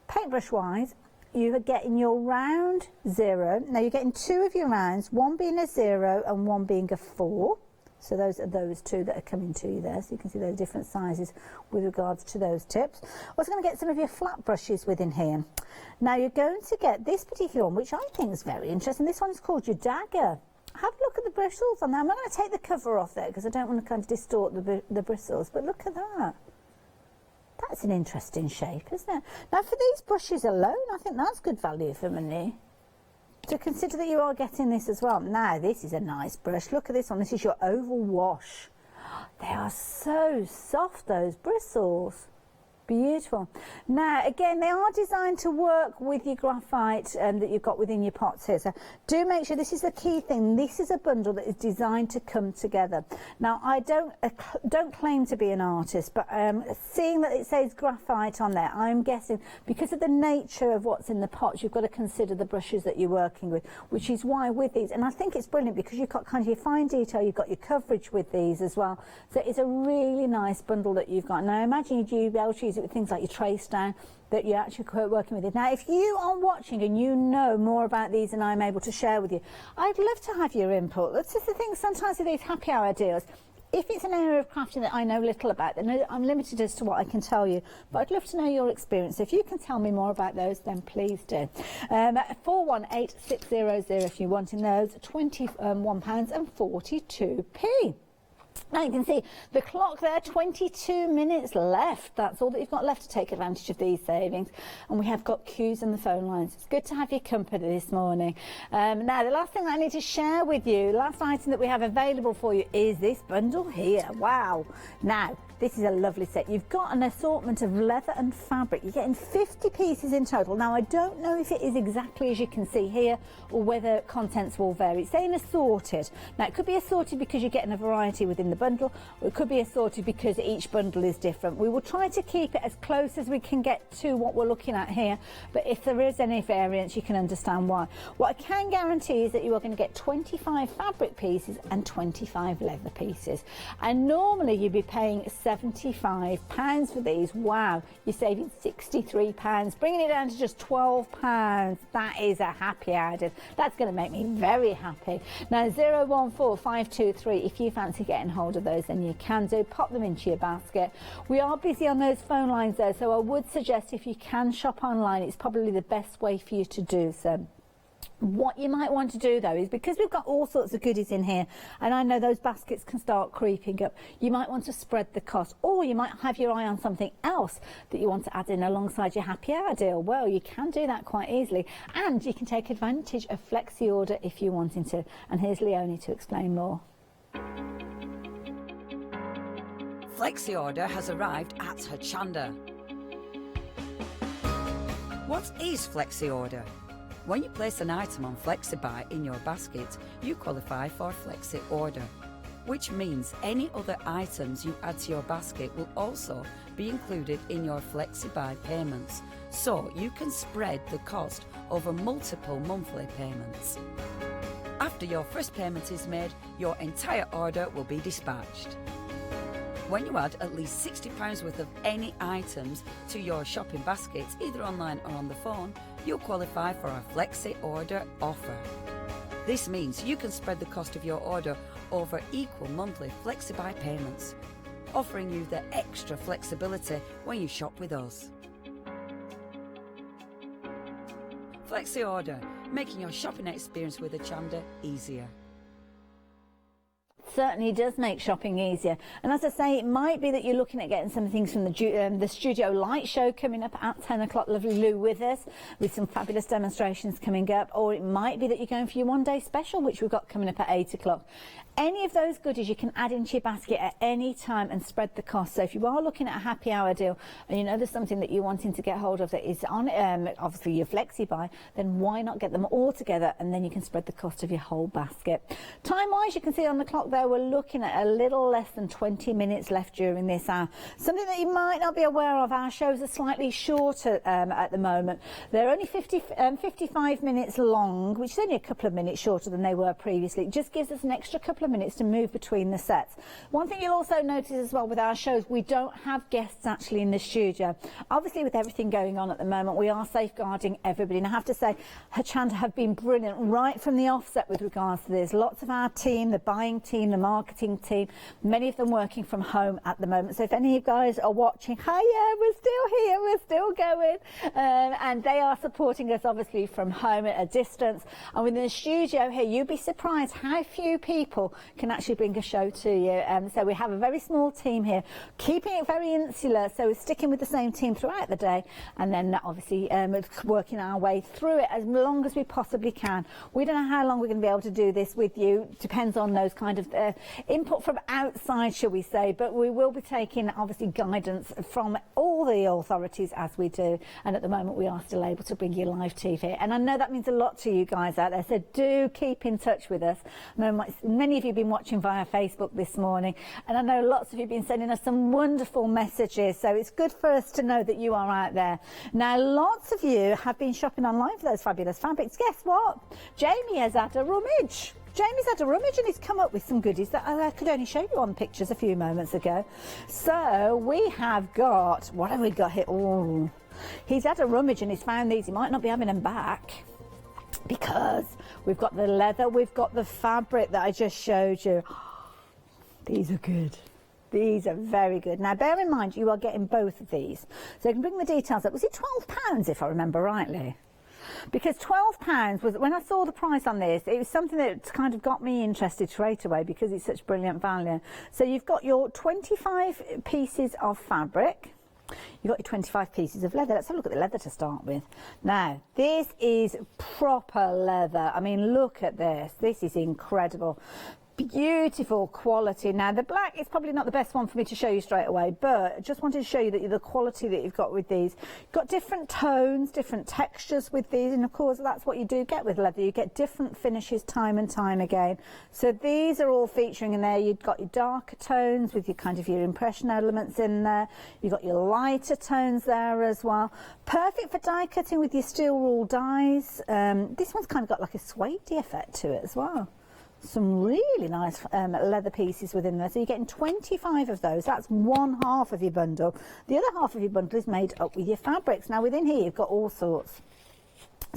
Paintbrush-wise, you are getting your round 0. Now, you're getting 2 of your rounds, one being a 0 and one being a 4. So those are those 2 that are coming to you there. So you can see those different sizes with regards to those tips. Also going to get some of your flat brushes within here. Now you're going to get this particular one, which I think is very interesting. This one is called your dagger. Have a look at the bristles on there. I'm not going to take the cover off there because I don't want to kind of distort the bristles, but look at that. That's an interesting shape, isn't it? Now for these brushes alone, I think that's good value for money. So consider that you are getting this as well. Now this is a nice brush. Look at this one. This is your oval wash. They are so soft, those bristles. Beautiful. Now, again, they are designed to work with your graphite that you've got within your pots here. So do make sure, this is the key thing, this is a bundle that is designed to come together. Now, I don't claim to be an artist, but seeing that it says graphite on there, I'm guessing because of the nature of what's in the pots, you've got to consider the brushes that you're working with, which is why with these, and I think it's brilliant because you've got kind of your fine detail, you've got your coverage with these as well. So it's a really nice bundle that you've got. Now, I imagine you'd be able to use it with things like your trace down, that you're actually working with it. Now, if you are watching and you know more about these than I'm able to share with you, I'd love to have your input. That's just the thing, sometimes with these happy hour deals, if it's an area of crafting that I know little about, then I'm limited as to what I can tell you. But I'd love to know your experience. If you can tell me more about those, then please do. 418600 if you're wanting those, £21.42. Now you can see the clock there, 22 minutes left. That's all that you've got left to take advantage of these savings. And we have got queues in the phone lines. It's good to have your company this morning. Now, the last thing that I need to share with you, last item that we have available for you is this bundle here. Wow. Now, this is a lovely set. You've got an assortment of leather and fabric. You're getting 50 pieces in total. Now, I don't know if it is exactly as you can see here or whether contents will vary. It's saying assorted. Now, it could be assorted because you're getting a variety within the bundle, or it could be assorted because each bundle is different. We will try to keep it as close as we can get to what we're looking at here, but if there is any variance, you can understand why. What I can guarantee is that you are going to get 25 fabric pieces and 25 leather pieces. And normally you'd be paying £75 for these. Wow, you're saving £63, bringing it down to just £12. That is a happy added. That's going to make me very happy. Now, 014523, if you fancy getting hold of those, then you can do. Pop them into your basket. We are busy on those phone lines though, so I would suggest if you can shop online, it's probably the best way for you to do so. What you might want to do though is, because we've got all sorts of goodies in here, and I know those baskets can start creeping up, you might want to spread the cost, or you might have your eye on something else that you want to add in alongside your happy hour deal. Well, you can do that quite easily, and you can take advantage of flexi order if you're wanting to. And here's Leonie to explain more. Flexi order has arrived at Hochanda. What is flexi order? When you place an item on FlexiBuy in your basket, you qualify for flexi order, which means any other items you add to your basket will also be included in your FlexiBuy payments, so you can spread the cost over multiple monthly payments. After your first payment is made, your entire order will be dispatched. When you add at least £60 worth of any items to your shopping baskets, either online or on the phone, you'll qualify for our Flexi Order offer. This means you can spread the cost of your order over equal monthly FlexiBuy payments, offering you the extra flexibility when you shop with us. Flexi Order, making your shopping experience with Hochanda easier. Certainly does make shopping easier. And as I say, it might be that you're looking at getting some things from the Studio Light Show coming up at 10 o'clock. Lovely Lou with us with some fabulous demonstrations coming up. Or it might be that you're going for your one-day special, which we've got coming up at 8 o'clock. Any of those goodies you can add into your basket at any time and spread the cost. So if you are looking at a happy hour deal and you know there's something that you're wanting to get hold of that is on obviously your flexi buy, then why not get them all together, and then you can spread the cost of your whole basket. Time-wise, you can see on the clock there, we're looking at a little less than 20 minutes left during this hour. Something that you might not be aware of, our shows are slightly shorter at the moment. They're only 55 minutes long, which is only a couple of minutes shorter than they were previously. It just gives us an extra couple of minutes to move between the sets. One thing you'll also notice as well with our shows, we don't have guests actually in the studio. Obviously, with everything going on at the moment, we are safeguarding everybody. And I have to say, Hochanda have been brilliant right from the offset with regards to this. Lots of our team, the buying team, the marketing team, many of them working from home at the moment. So if any of you guys are watching, hiya, we're still here, we're still going. And they are supporting us obviously from home at a distance. And within the studio here, you'd be surprised how few people can actually bring a show to you. So we have a very small team here, keeping it very insular, so we're sticking with the same team throughout the day, and then obviously working our way through it as long as we possibly can. We don't know how long we're going to be able to do this with you. Depends on those kind of input from outside, shall we say, but we will be taking obviously guidance from all the authorities as we do, and at the moment we are still able to bring you live TV, and I know that means a lot to you guys out there, so do keep in touch with us. I know many of you have been watching via Facebook this morning, and I know lots of you have been sending us some wonderful messages, so it's good for us to know that you are out there. Now, lots of you have been shopping online for those fabulous fabrics. Guess what? Jamie has had a rummage. Jamie's had a rummage and he's come up with some goodies that I could only show you on pictures a few moments ago. So we have got, what have we got here? Oh, he's had a rummage and he's found these. He might not be having them back because we've got the leather, we've got the fabric that I just showed you. These are good. These are very good. Now, bear in mind, you are getting both of these. So you can bring the details up. Was it £12, if I remember rightly? Because £12 was, when I saw the price on this, it was something that kind of got me interested straight away because it's such brilliant value. So you've got your 25 pieces of fabric. You've got your 25 pieces of leather. Let's have a look at the leather to start with. Now, this is proper leather. I mean, look at this. This is incredible. Beautiful quality. Now, the black is probably not the best one for me to show you straight away, but I just wanted to show you that the quality that you've got with these. You've got different tones, different textures with these, and of course that's what you do get with leather. You get different finishes time and time again. So these are all featuring in there. You've got your darker tones with your kind of your impression elements in there. You've got your lighter tones there as well. Perfect for die cutting with your steel rule dies. This one's kind of got like a suede effect to it as well. Some really nice leather pieces within there. So you're getting 25 of those. That's one half of your bundle. The other half of your bundle is made up with your fabrics. Now within here you've got all sorts.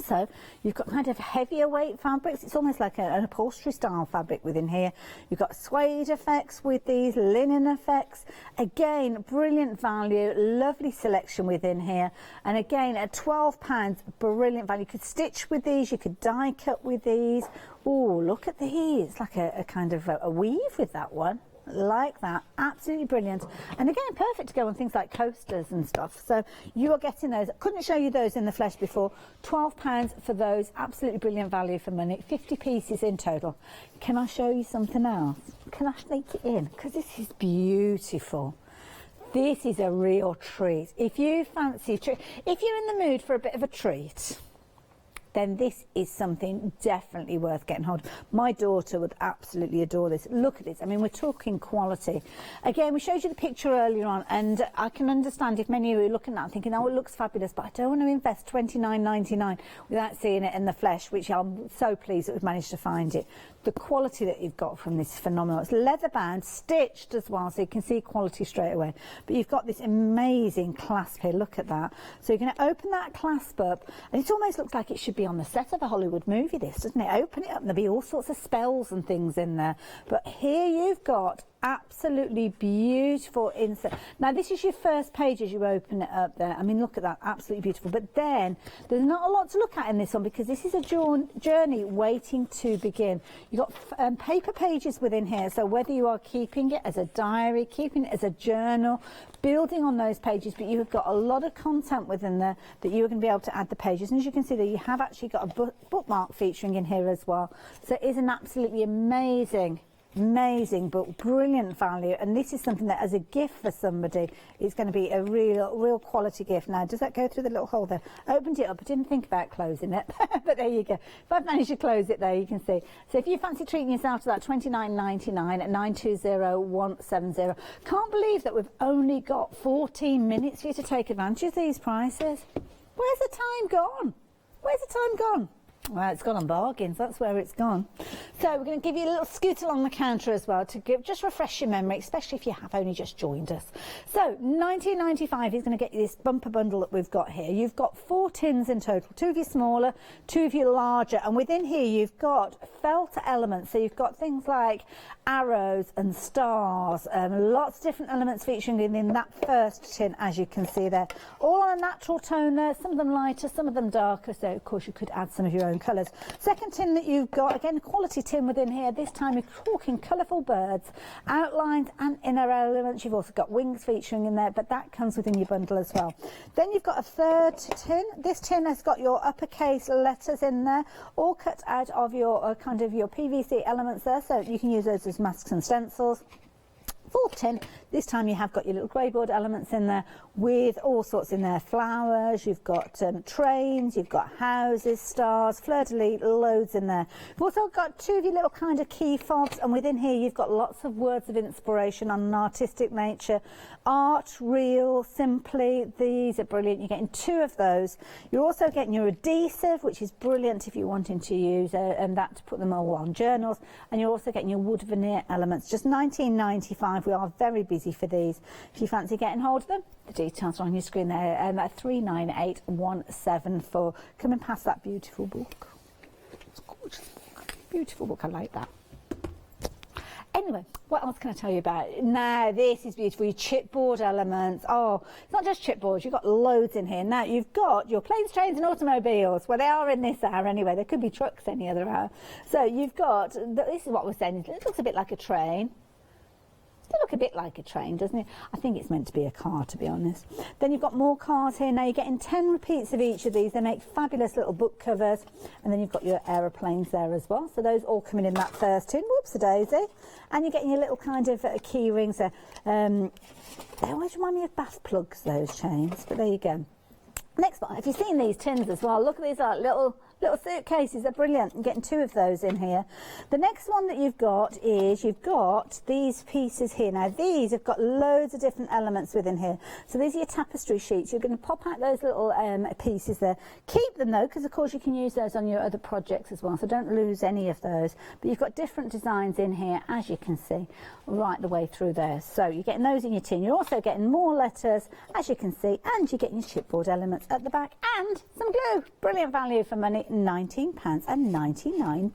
So you've got kind of heavier weight fabrics. It's almost like an upholstery style fabric within here. You've got suede effects with these, linen effects. Again, brilliant value, lovely selection within here. And again, at £12, brilliant value. You could stitch with these, you could die cut with these. Oh, look at these. It's like a kind of a weave with that one. Like that, absolutely brilliant, and again perfect to go on things like coasters and stuff. So you are getting those. Couldn't show you those in the flesh before. £12 for those, absolutely brilliant value for money. 50 pieces in total. Can I show you something else? Can I sneak it in? Because this is beautiful. This is a real treat. If you fancy a treat, if you're in the mood for a bit of a treat, then this is something definitely worth getting hold of. My daughter would absolutely adore this. Look at this. I mean, we're talking quality. Again, we showed you the picture earlier on, and I can understand if many of you are looking at it and thinking, oh, it looks fabulous, but I don't want to invest $29.99 without seeing it in the flesh, which I'm so pleased that we've managed to find it. The quality that you've got from this is phenomenal. It's leather bound, stitched as well, so you can see quality straight away. But you've got this amazing clasp here. Look at that. So you're going to open that clasp up, and it almost looks like it should be on the set of a Hollywood movie, this, doesn't it? Open it up and there'll be all sorts of spells and things in there. But here you've got absolutely beautiful insert. Now this is your first page as you open it up there. I mean, look at that, absolutely beautiful. But then there's not a lot to look at in this one because this is a journey waiting to begin. You've got paper pages within here, so whether you are keeping it as a diary, keeping it as a journal, building on those pages, but you have got a lot of content within there that you're going to be able to add the pages. And as you can see there, you have actually got a bookmark featuring in here as well. So it is an absolutely amazing but brilliant value, and this is something that as a gift for somebody is going to be a real quality gift. Now, does that go through the little hole there? Opened it up, I didn't think about closing it, but there you go. If I've managed to close it there, you can see. So if you fancy treating yourself to that $29.99 at 920170, can't believe that we've only got 14 minutes for you to take advantage of these prices. Where's the time gone? Where's the time gone? Well, it's gone on bargains, that's where it's gone. So we're going to give you a little scoot along the counter as well to just refresh your memory, especially if you have only just joined us. So $19.95 is going to get you this bumper bundle that we've got here. You've got 4 tins in total, 2 of you smaller, 2 of you larger, and within here you've got felt elements. So you've got things like arrows and stars, lots of different elements featuring in that first tin, as you can see there. All on a natural tone there, some of them lighter, some of them darker, so of course you could add some of your own own colours. Second tin that you've got, again, quality tin within here. This time you're talking colourful birds, outlines and inner elements. You've also got wings featuring in there, but that comes within your bundle as well. Then you've got a third tin. This tin has got your uppercase letters in there, all cut out of your kind of your PVC elements there, so you can use those as masks and stencils. Fourth tin, this time you have got your little grey board elements in there with all sorts in there, flowers, you've got trains, you've got houses, stars, fleur-de-lis, loads in there. You've also got two of your little kind of key fobs, and within here you've got lots of words of inspiration on an artistic nature. Art, real, simply, these are brilliant. You're getting two of those. You're also getting your adhesive, which is brilliant if you're wanting to use that to put them all on journals, and you're also getting your wood veneer elements, just £19.95. We are very busy for these. If you fancy getting hold of them, the details are on your screen there, at 39817 for coming past that beautiful book. It's gorgeous book. Beautiful book, I like that. Anyway, what else can I tell you about? Now, this is beautiful, your chipboard elements. Oh, it's not just chipboards, you've got loads in here. Now, you've got your planes, trains and automobiles. Well, they are in this hour anyway. There could be trucks any other hour. So you've got, this is what we're saying, it looks a bit like a train. They look a bit like a train, doesn't it? I think it's meant to be a car, to be honest. Then you've got more cars here. Now you're getting 10 repeats of each of these. They make fabulous little book covers. And then you've got your aeroplanes there as well. So those all coming in that first tin. Whoops-a-daisy. And you're getting your little kind of key rings there. They always remind me of bath plugs, those chains. But there you go. Next one, if you've seen these tins as well, look at these little suitcases. They're brilliant. I'm getting two of those in here. The next one that you've got is you've got these pieces here. Now these have got loads of different elements within here. So these are your tapestry sheets. You're going to pop out those little pieces there. Keep them though, because of course you can use those on your other projects as well. So don't lose any of those. But you've got different designs in here, as you can see, right the way through there. So you're getting those in your tin. You're also getting more letters, as you can see, and you're getting your chipboard elements at the back and some glue. Brilliant value for money. £19.99.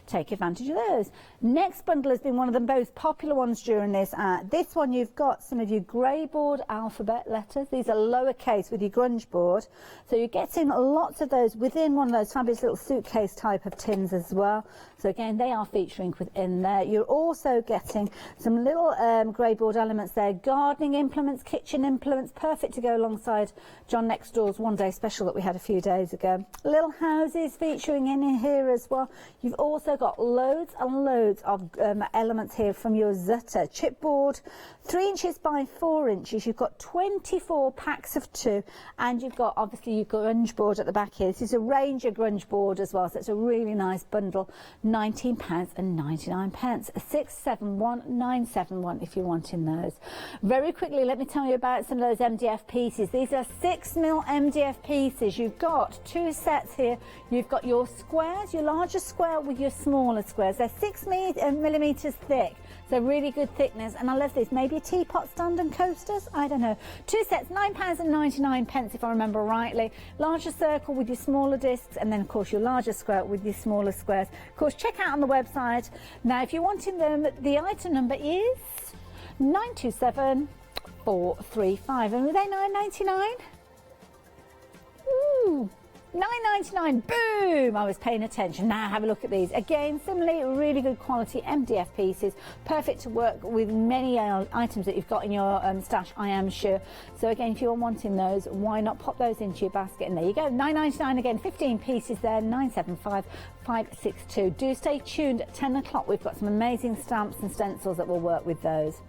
Take advantage of those. Next bundle has been one of the most popular ones during this. This one you've got some of your grey board alphabet letters. These are lowercase with your grunge board. So you're getting lots of those within one of those fabulous little suitcase type of tins as well. So again, they are featuring within there. You're also getting some little grey board elements there. Gardening implements, kitchen implements, perfect to go alongside John Next Door's one day special that we had a few days ago. Little houses featuring in here as well. You've also got loads and loads of elements here from your Zutta chipboard, 3 inches by 4 inches. You've got 24 packs of 2, and you've got obviously your grunge board at the back here. This is a Ranger grunge board as well, so it's a really nice bundle. £19.99. 671971 if you're wanting those. Very quickly, let me tell you about some of those MDF pieces. These are 6mm MDF pieces. You've got 2 sets here. You've got your squares, your larger square with your smaller squares. They're 6 millimetres thick, so really good thickness. And I love this. Maybe a teapot stand and coasters. I don't know. 2 sets, £9.99 if I remember rightly. Larger circle with your smaller discs, and then of course your larger square with your smaller squares. Of course, check out on the website. Now, if you're wanting them, the item number is 927435. And were they £9.99? Ooh. £9.99, boom! I was paying attention. Now have a look at these. Again, similarly, really good quality MDF pieces, perfect to work with many items that you've got in your stash, I am sure. So again, if you're wanting those, why not pop those into your basket? And there you go, £9.99 again, 15 pieces there, 975562. Do stay tuned at 10 o'clock. We've got some amazing stamps and stencils that will work with those.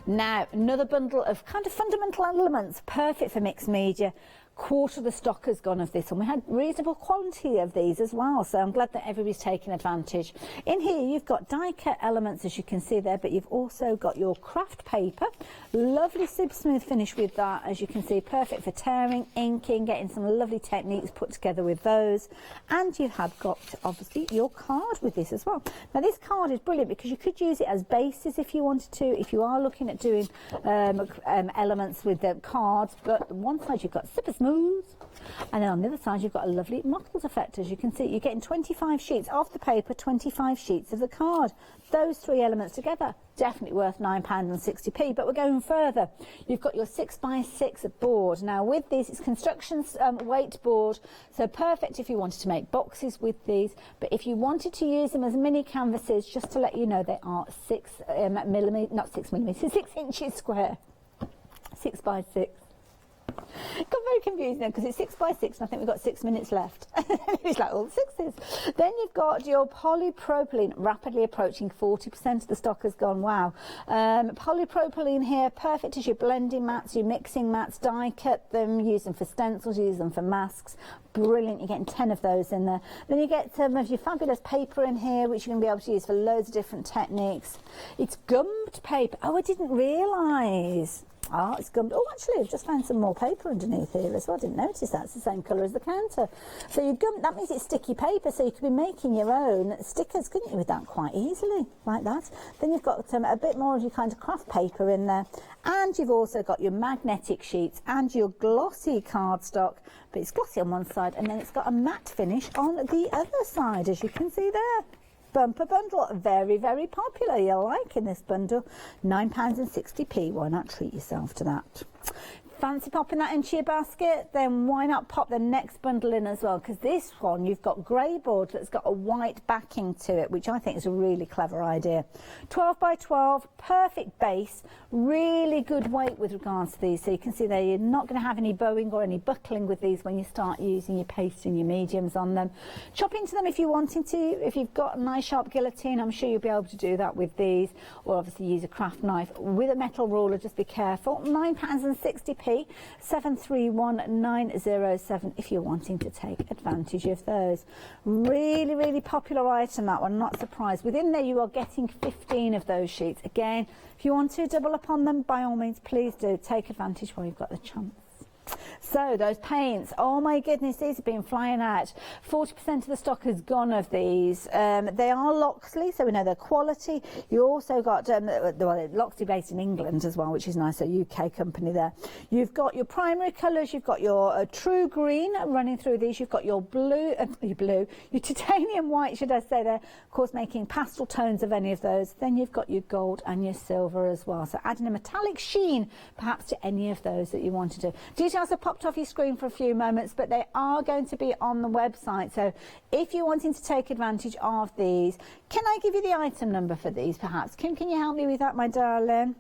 Now, another bundle of kind of fundamental elements, perfect for mixed media. Quarter of the stock has gone of this, and we had reasonable quantity of these as well, so I'm glad that everybody's taking advantage. In here you've got die cut elements, as you can see there, but you've also got your craft paper, lovely super smooth finish with that, as you can see, perfect for tearing, inking, getting some lovely techniques put together with those. And you have got obviously your card with this as well. Now this card is brilliant because you could use it as bases if you wanted to, if you are looking at doing elements with the cards, but one side you've got super smooth smooth. And then on the other side, you've got a lovely mottled effect. As you can see, you're getting 25 sheets of the paper, 25 sheets of the card. Those three elements together, definitely worth £9.60, but we're going further. You've got your 6x6 board. Now with these, it's construction weight board, so perfect if you wanted to make boxes with these, but if you wanted to use them as mini canvases, just to let you know, they are 6 inches square. 6x6. Got very confused now because it's 6x6 and I think we've got 6 minutes left. It's like all the sixes. Then you've got your polypropylene, rapidly approaching 40% of the stock has gone. Wow. Polypropylene here, perfect as your blending mats, your mixing mats, die cut them, use them for stencils, use them for masks. Brilliant, you're getting 10 of those in there. Then you get some of your fabulous paper in here, which you're going to be able to use for loads of different techniques. It's gummed paper. Oh, I didn't realise. Oh, it's gummed. Oh, actually, I've just found some more paper underneath here as well. I didn't notice that. It's the same colour as the counter. So you gum, that means it's sticky paper, so you could be making your own stickers, couldn't you, with that quite easily, like that. Then you've got a bit more of your kind of craft paper in there. And you've also got your magnetic sheets and your glossy cardstock, but it's glossy on one side, and then it's got a matte finish on the other side, as you can see there. Bumper bundle, very, very popular. You're liking this bundle. £9.60. Why not treat yourself to that? Fancy popping that into your basket? Then why not pop the next bundle in as well? Because this one, you've got grey board that's got a white backing to it, which I think is a really clever idea. 12x12, perfect base, really good weight with regards to these. So you can see there, you're not going to have any bowing or any buckling with these when you start using your paste and your mediums on them. Chop into them if you're wanting to. If you've got a nice sharp guillotine, I'm sure you'll be able to do that with these. Or obviously use a craft knife with a metal ruler, just be careful. £9.60. 731907 if you're wanting to take advantage of those. Really, really popular item, that one, not surprised. Within there you are getting 15 of those sheets. Again, if you want to double up on them, by all means, please do. Take advantage while you've got the chance. So those paints, oh my goodness, these have been flying out. 40% of the stock has gone of these. They are Loxley, so we know their quality. You also got, well, Loxley based in England as well, which is nice, a UK company there. You've got your primary colours, you've got your true green running through these, you've got your blue, your titanium white, should I say there, of course making pastel tones of any of those. Then you've got your gold and your silver as well. So adding a metallic sheen perhaps to any of those that you want to do. Details are popped off your screen for a few moments, but they are going to be on the website. So if you're wanting to take advantage of these, can I give you the item number for these perhaps? Kim, can you help me with that, my darling?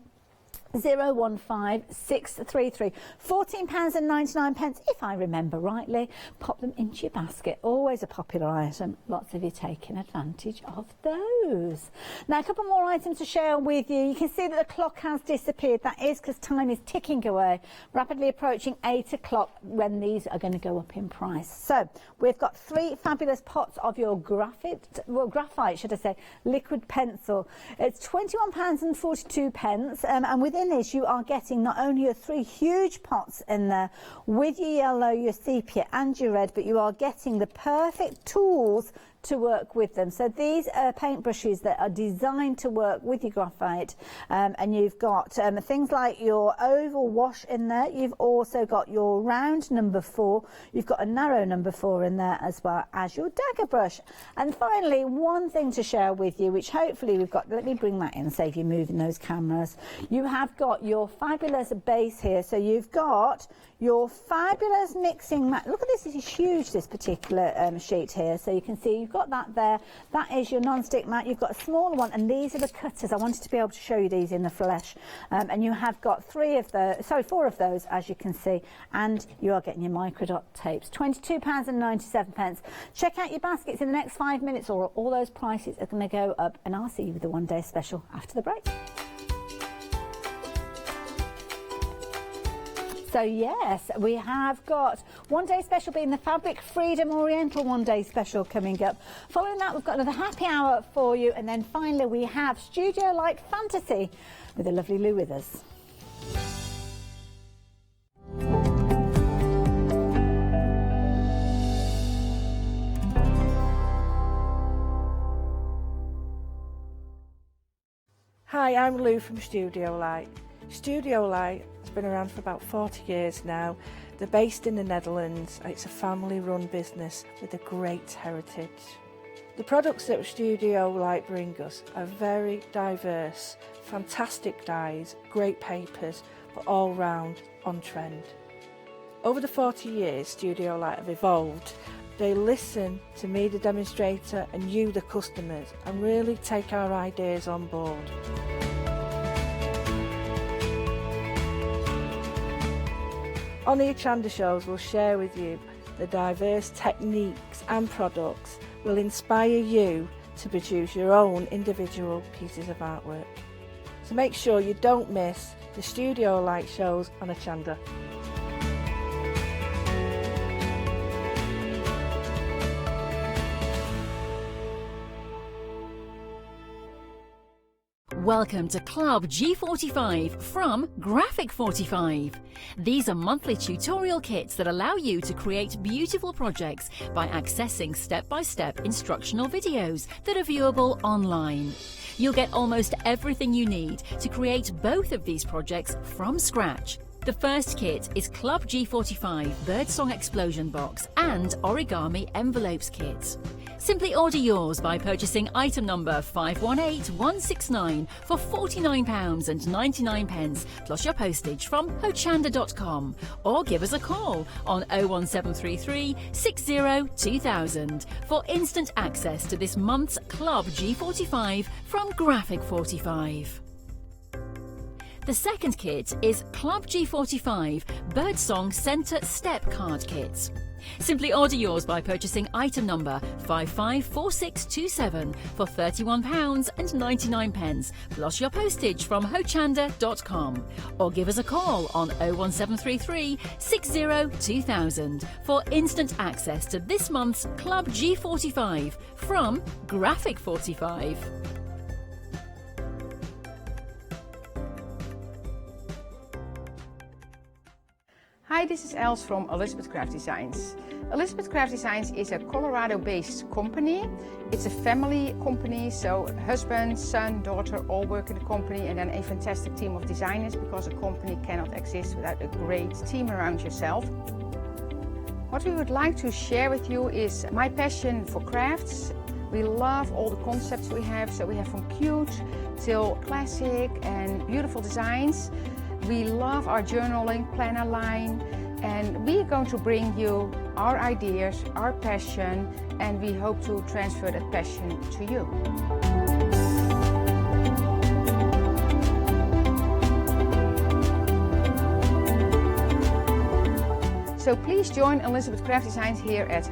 015633, £14.99 if I remember rightly. Pop them into your basket, always a popular item. Lots of you taking advantage of those. Now a couple more items to share with you. You can see that the clock has disappeared. That is because time is ticking away, rapidly approaching 8 o'clock when these are going to go up in price. So we've got 3 fabulous pots of your graphite, should I say, liquid pencil. It's £21.42, and within this you are getting not only your 3 huge pots in there with your yellow, your sepia and your red, but you are getting the perfect tools to work with them. So these are paintbrushes that are designed to work with your graphite, and you've got things like your oval wash in there. You've also got your round number 4. You've got a narrow number 4 in there, as well as your dagger brush. And finally, one thing to share with you, which hopefully we've got, let me bring that in, save you moving those cameras. You have got your fabulous base here. So you've got your fabulous mixing mat. Look at this, this is huge, this particular sheet here. So you can see you've got that there. That is your non-stick mat. You've got a smaller one, and these are the cutters. I wanted to be able to show you these in the flesh. And you have got 4 of those, as you can see, and you are getting your microdot tapes. £22.97. Check out your baskets in the next 5 minutes, or all those prices are going to go up, and I'll see you with the one-day special after the break. So yes, we have got one day special being the Fabric Freedom Oriental one day special coming up. Following that, we've got another happy hour for you. And then finally, we have Studio Light Fantasy with the lovely Lou with us. Hi, I'm Lou from Studio Light. Studio Light been around for about 40 years now. They're based in the Netherlands. It's a family-run business with a great heritage. The products that Studio Light bring us are very diverse, fantastic dyes, great papers, but all round on trend. Over the 40 years Studio Light have evolved. They listen to me, the demonstrator, and you, the customers, and really take our ideas on board. On the Hochanda shows, we'll share with you the diverse techniques and products will inspire you to produce your own individual pieces of artwork. So make sure you don't miss the Studio Light shows on Hochanda. Welcome to Club G45 from Graphic 45. These are monthly tutorial kits that allow you to create beautiful projects by accessing step-by-step instructional videos that are viewable online. You'll get almost everything you need to create both of these projects from scratch. The first kit is Club G45 Birdsong Explosion Box and Origami Envelopes Kit. Simply order yours by purchasing item number 518169 for £49.99 plus your postage from hochanda.com, or give us a call on 01733 60 2000 for instant access to this month's Club G45 from Graphic 45. The second kit is Club G45 Birdsong Centre Step Card Kit. Simply order yours by purchasing item number 554627 for £31.99 plus your postage from hochanda.com, or give us a call on 01733 60 2000 for instant access to this month's Club G45 from Graphic 45. Hi, this is Els from Elizabeth Craft Designs. Elizabeth Craft Designs is a Colorado-based company. It's a family company, so husband, son, daughter all work in the company, and then a fantastic team of designers, because a company cannot exist without a great team around yourself. What we would like to share with you is my passion for crafts. We love all the concepts we have, so we have from cute till classic and beautiful designs. We love our journaling planner line, and we're going to bring you our ideas, our passion, and we hope to transfer that passion to you. So please join Elizabeth Craft Designs here at